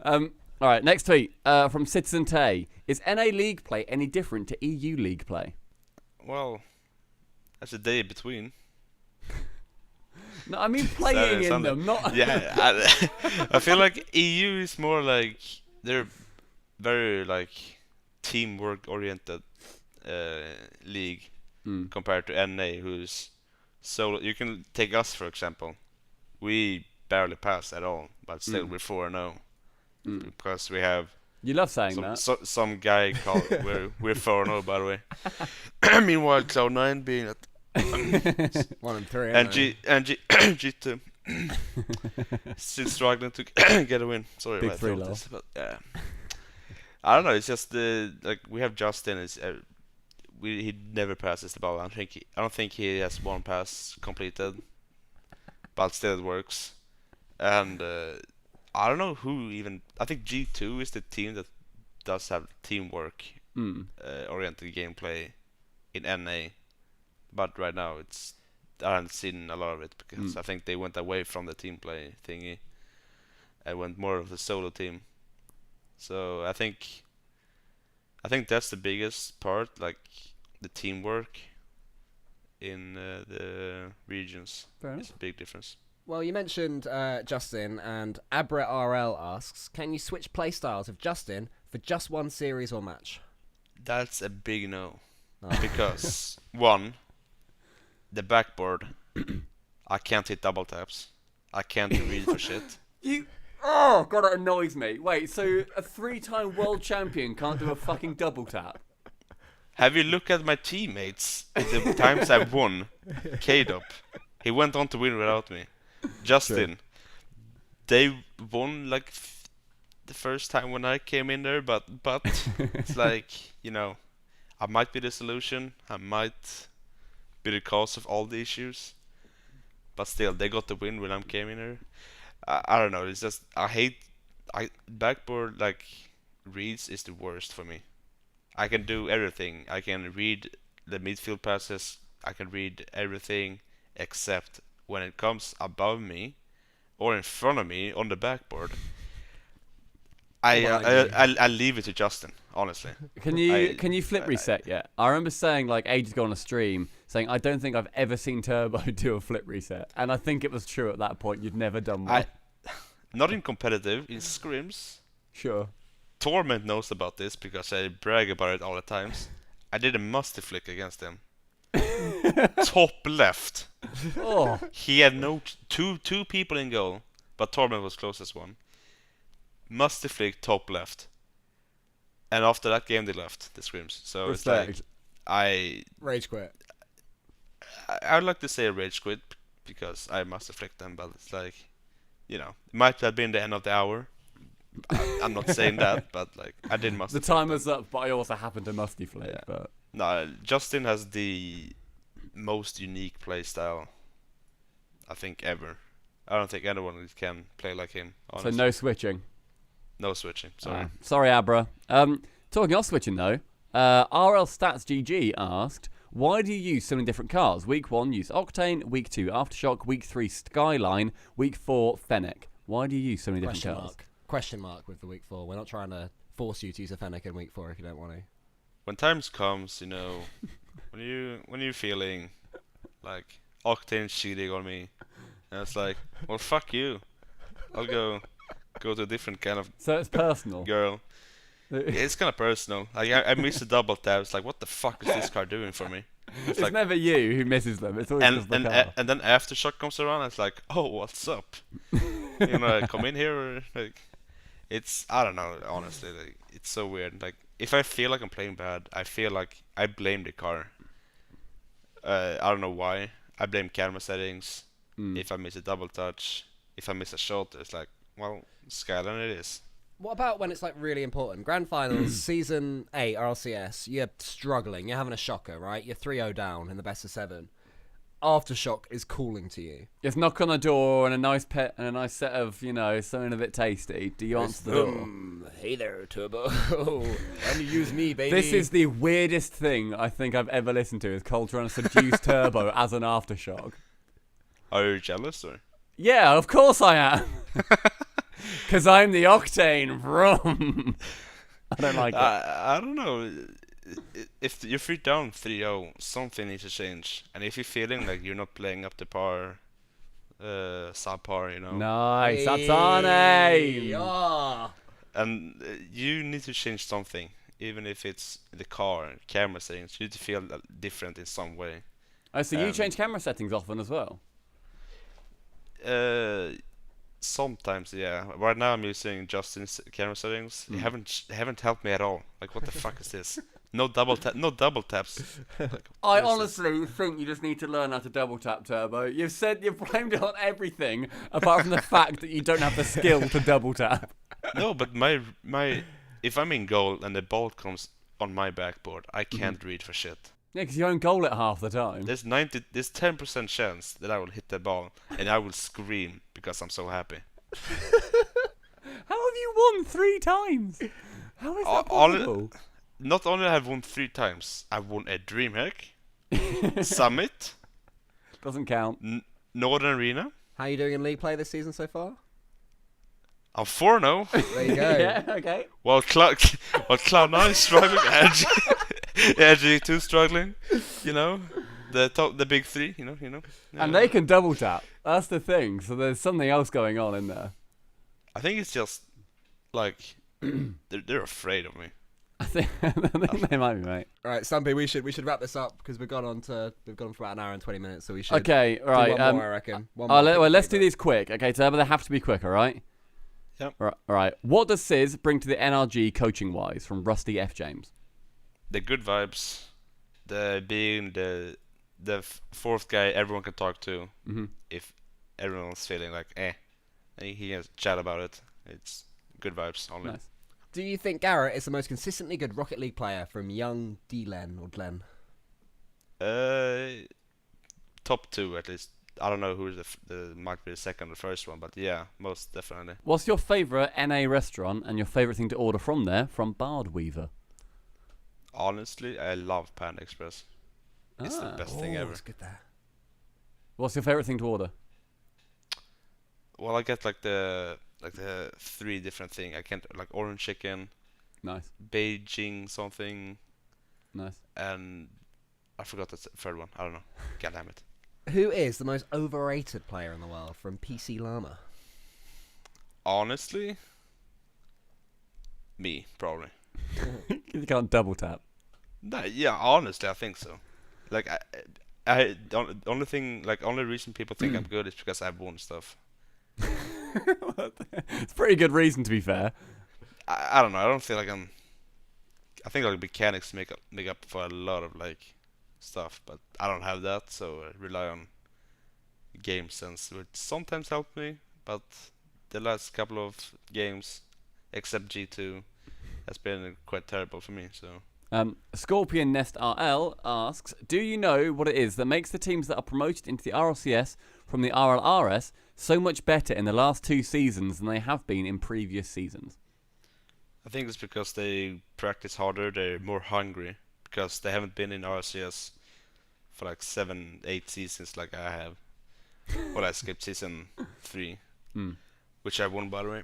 All right, next tweet from Citizen Tay. Is NA League play any different to EU League play? Well, that's a day between. No, I mean playing Saturday, in Sunday. them, not... Yeah, I feel like EU is more like, they're very like teamwork oriented league compared to NA, who's so, you can take us for example. We barely pass at all, but still we're 4-0 because we have You love saying that. some guy called we're 4-0 by the way. Meanwhile, Cloud9 being at 1 and 3. and G2 still struggling to get a win. Sorry Big about three this, but yeah. I don't know. It's just like we have Justin. He never passes the ball. I don't think he has one pass completed, but still it works. And I don't know who even. I think G2 is the team that does have teamwork oriented gameplay in NA. but right now I haven't seen a lot of it because I think they went away from the team play thingy and went more of the solo team. So I think that's the biggest part, like the teamwork in the regions. Fair It's a big difference. Well, you mentioned Justin, and Abra RL asks, can you switch playstyles of Justin for just one series or match? That's a big no. Oh. Because, one, the backboard, I can't hit double taps. I can't read for shit. Oh, God, that annoys me. Wait, so a 3-time world champion can't do a fucking double tap? Have you looked at my teammates? The times I've won, K-Dop, he went on to win without me. Justin, they won like the first time when I came in there, but it's like, you know, I might be the solution. I might be the cause of all the issues. But still, they got the win when I came in there. I don't know. It's just backboard like reads is the worst for me. I can do everything. I can read the midfield passes. I can read everything except when it comes above me or in front of me on the backboard. I leave it to Justin, honestly. Can you flip reset yet? I remember saying like ages ago on a stream, saying I don't think I've ever seen Turbo do a flip reset, and I think it was true at that point. You'd never done one. Not in competitive, in scrims. Sure. Torment knows about this because I brag about it all the times. I did a musty flick against him. Top left. Oh. He had two people in goal, but Torment was closest one. Musty flick top left. And after that game they left the scrims. So Respect. It's like Rage quit. I would like to say a rage quit because I must have flicked them, but it's like, you know, it might have been the end of the hour. I'm not saying that, but like I did musty. The timer's up, but I also happened to musty flick. Yeah. But No, Justin has the most unique play style I think ever. I don't think anyone can play like him. Honestly. so no switching. No switching. Sorry. Sorry, Abra. Talking of switching though, RL Stats GG asked, why do you use so many different cars? Week 1 use Octane, Week 2 Aftershock, Week 3 Skyline, Week 4 Fennec. Why do you use so many different cars? Question mark with the week 4. We're not trying to force you to use a Fennec in week 4 if you don't want to. When times comes, you know, when you're feeling like Octane cheating on me, and it's like, well, fuck you. I'll go to a different kind of So it's personal. girl. It's kind of personal. Like I miss the double taps. Like, what the fuck is this car doing for me? It's like, never you who misses them. It's always just the car. and then Aftershock comes around. It's like, oh, what's up? You know, I come in here. Or, like, it's I don't know. Honestly, like, it's so weird. Like, if I feel like I'm playing bad, I feel like I blame the car. I don't know why. I blame camera settings. If I miss a double touch, if I miss a shot, it's like, well, Skyline it is. What about when it's like really important? Grand finals, season 8 RLCS, you're struggling, you're having a shocker, right? You're 3-0 down in the best of 7. Aftershock is calling to you. Just knock on the door and a nice pet and a nice set of, you know, something a bit tasty. Do you answer the door? Hey there, Turbo. When you use me, baby. This is the weirdest thing I think I've ever listened to, is Cole trying to seduce Turbo as an Aftershock. Are you jealous or? Yeah, of course I am. Because I'm the Octane. Vroom. I don't like it. I don't know. If you're down 3-0, something needs to change. And if you're feeling like you're not playing up to par, subpar, you know. Nice, that's on aim. Yeah. And you need to change something, even if it's the car, camera settings. You need to feel different in some way. Oh, so you change camera settings often as well? Sometimes, yeah. Right now I'm using Justin's camera settings. They haven't helped me at all. Like, what the fuck is this? No double taps. Like, I honestly think you just need to learn how to double tap, Turbo. You've blamed it on everything apart from the fact that you don't have the skill to double tap. No, but my if I'm in goal and the ball comes on my backboard, I can't read for shit. Yeah, because you own goal it half the time. There's 10% chance that I will hit the ball and I will scream because I'm so happy. How have you won 3 times? How is that possible? Not only have I won 3 times, I've won a DreamHack, Summit, Doesn't count. Northern Arena. How are you doing in league play this season so far? I'm 4-0. There you go. Yeah, okay. While Cloud9 is struggling, RG2 struggling, the big three, And they can double tap. That's the thing. So there's something else going on in there. I think it's just like they're afraid of me. I think they might be, mate. All right, Stumpy, we should wrap this up because we've gone for about an hour and 20 minutes, so we should. Okay, do right. one more, I reckon. One more. Let's do these quick. Okay, Turbo, they have to be quick, all right? Yep. All right. What does Sis bring to the NRG coaching-wise from Rusty F. James? The good vibes, being the fourth guy everyone can talk to. If everyone's feeling like he can chat about it. It's good vibes only. Nice. Do you think Garrett is the most consistently good Rocket League player from young D-Len or Glenn? Top 2 at least. I don't know who might be the second or first one, but yeah, most definitely. What's your favourite NA restaurant and your favourite thing to order from there from Bard Weaver? Honestly, I love Panda Express. It's the best thing ever. It's good there. What's your favourite thing to order? Well, I get like the 3 different things. I can't like orange chicken, Nice. Beijing something, Nice. and I forgot the third one. I don't know. God damn it. Who is the most overrated player in the world from PC Llama? Honestly, me probably. You can't double tap. No, yeah, honestly, I think so. Like I the only reason people think I'm good is because I've won stuff. It's a pretty good reason, to be fair. I don't know. I don't feel like I think like mechanics make up for a lot of like stuff, but I don't have that, so I rely on game sense, which sometimes help me. But the last couple of games, except G2, has been quite terrible for me. So. Scorpion Nest RL asks, do you know what it is that makes the teams that are promoted into the RLCS from the RLRS so much better in the last 2 seasons than they have been in previous seasons? I think it's because they practice harder, they're more hungry, because they haven't been in RLCS for like 7-8 seasons like I have. Well, I skipped season 3, which I won, by the way.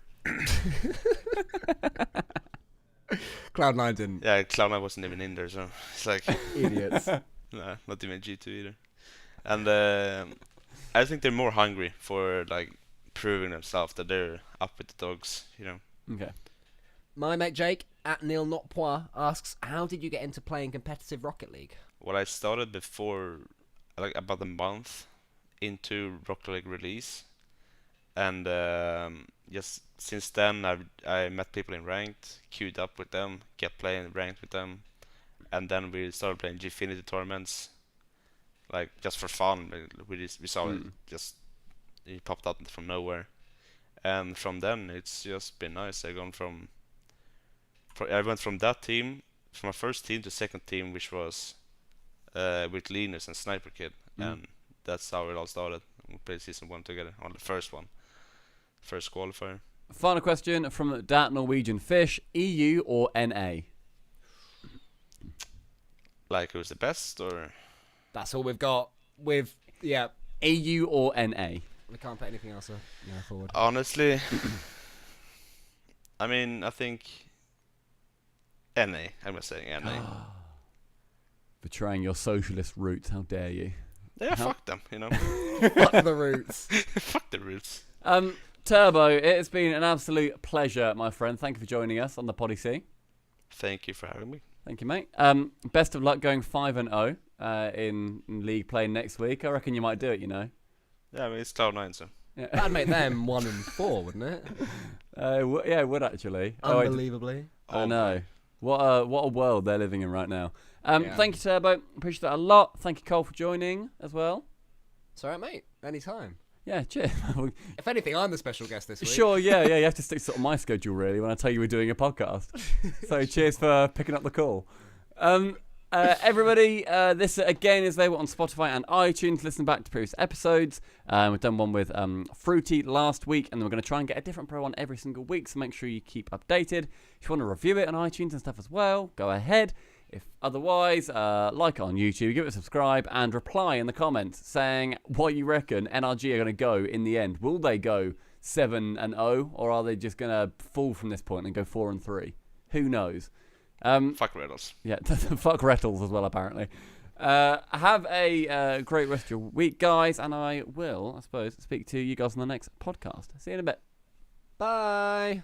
Cloud9 didn't. Yeah, Cloud9 wasn't even in there, so it's like Idiots. no, not even G2 either. And I think they're more hungry for like proving themselves that they're up with the dogs, Okay. My mate Jake at Neil Notpois asks, how did you get into playing competitive Rocket League? Well, I started before, like about a month into Rocket League release, and just since then I met people in ranked, queued up with them, kept playing ranked with them, and then we started playing Gfinity tournaments, like just for fun. We saw it it popped out from nowhere, and from then it's just been nice. I went from that team, from my first team to second team, which was with Linus and Sniper Kid, and that's how it all started. We played season 1 together on the first qualifier. Final question from that Norwegian Fish, EU or NA? Like who's the best, or? That's all we've got. EU or NA? We can't put anything else forward. Honestly, I mean, I think NA. I'm gonna say NA. Betraying your socialist roots, how dare you? Yeah, fuck them, Fuck the roots. Fuck the roots. Turbo, it's been an absolute pleasure, my friend. Thank you for joining us on the Poddy C. Thank you for having me. Thank you, mate. Best of luck going 5-0 in league play next week. I reckon you might do it, Yeah, I mean, it's Cloud9, so. Yeah. That'd make them 1-4, wouldn't it? Yeah, it would actually. Unbelievably. I know. What a world they're living in right now. Thank you, Turbo. Appreciate that a lot. Thank you, Cole, for joining as well. It's alright, mate. Anytime. Yeah, cheers. If anything, I'm the special guest this week. Sure, yeah. You have to stick to sort of my schedule, really, when I tell you we're doing a podcast. So cheers for picking up the call. Everybody, this again is available on Spotify and iTunes. Listen back to previous episodes. We've done one with Fruity last week, and we're going to try and get a different pro on every single week, so make sure you keep updated. If you want to review it on iTunes and stuff as well, go ahead. If otherwise, like on YouTube, give it a subscribe, and reply in the comments saying what you reckon NRG are going to go in the end. Will they go 7-0, or are they just going to fall from this point and go 4-3? Who knows? Fuck Riddles. Yeah, fuck Rettles as well, apparently. Have a great rest of your week, guys, and I will, I suppose, speak to you guys on the next podcast. See you in a bit. Bye.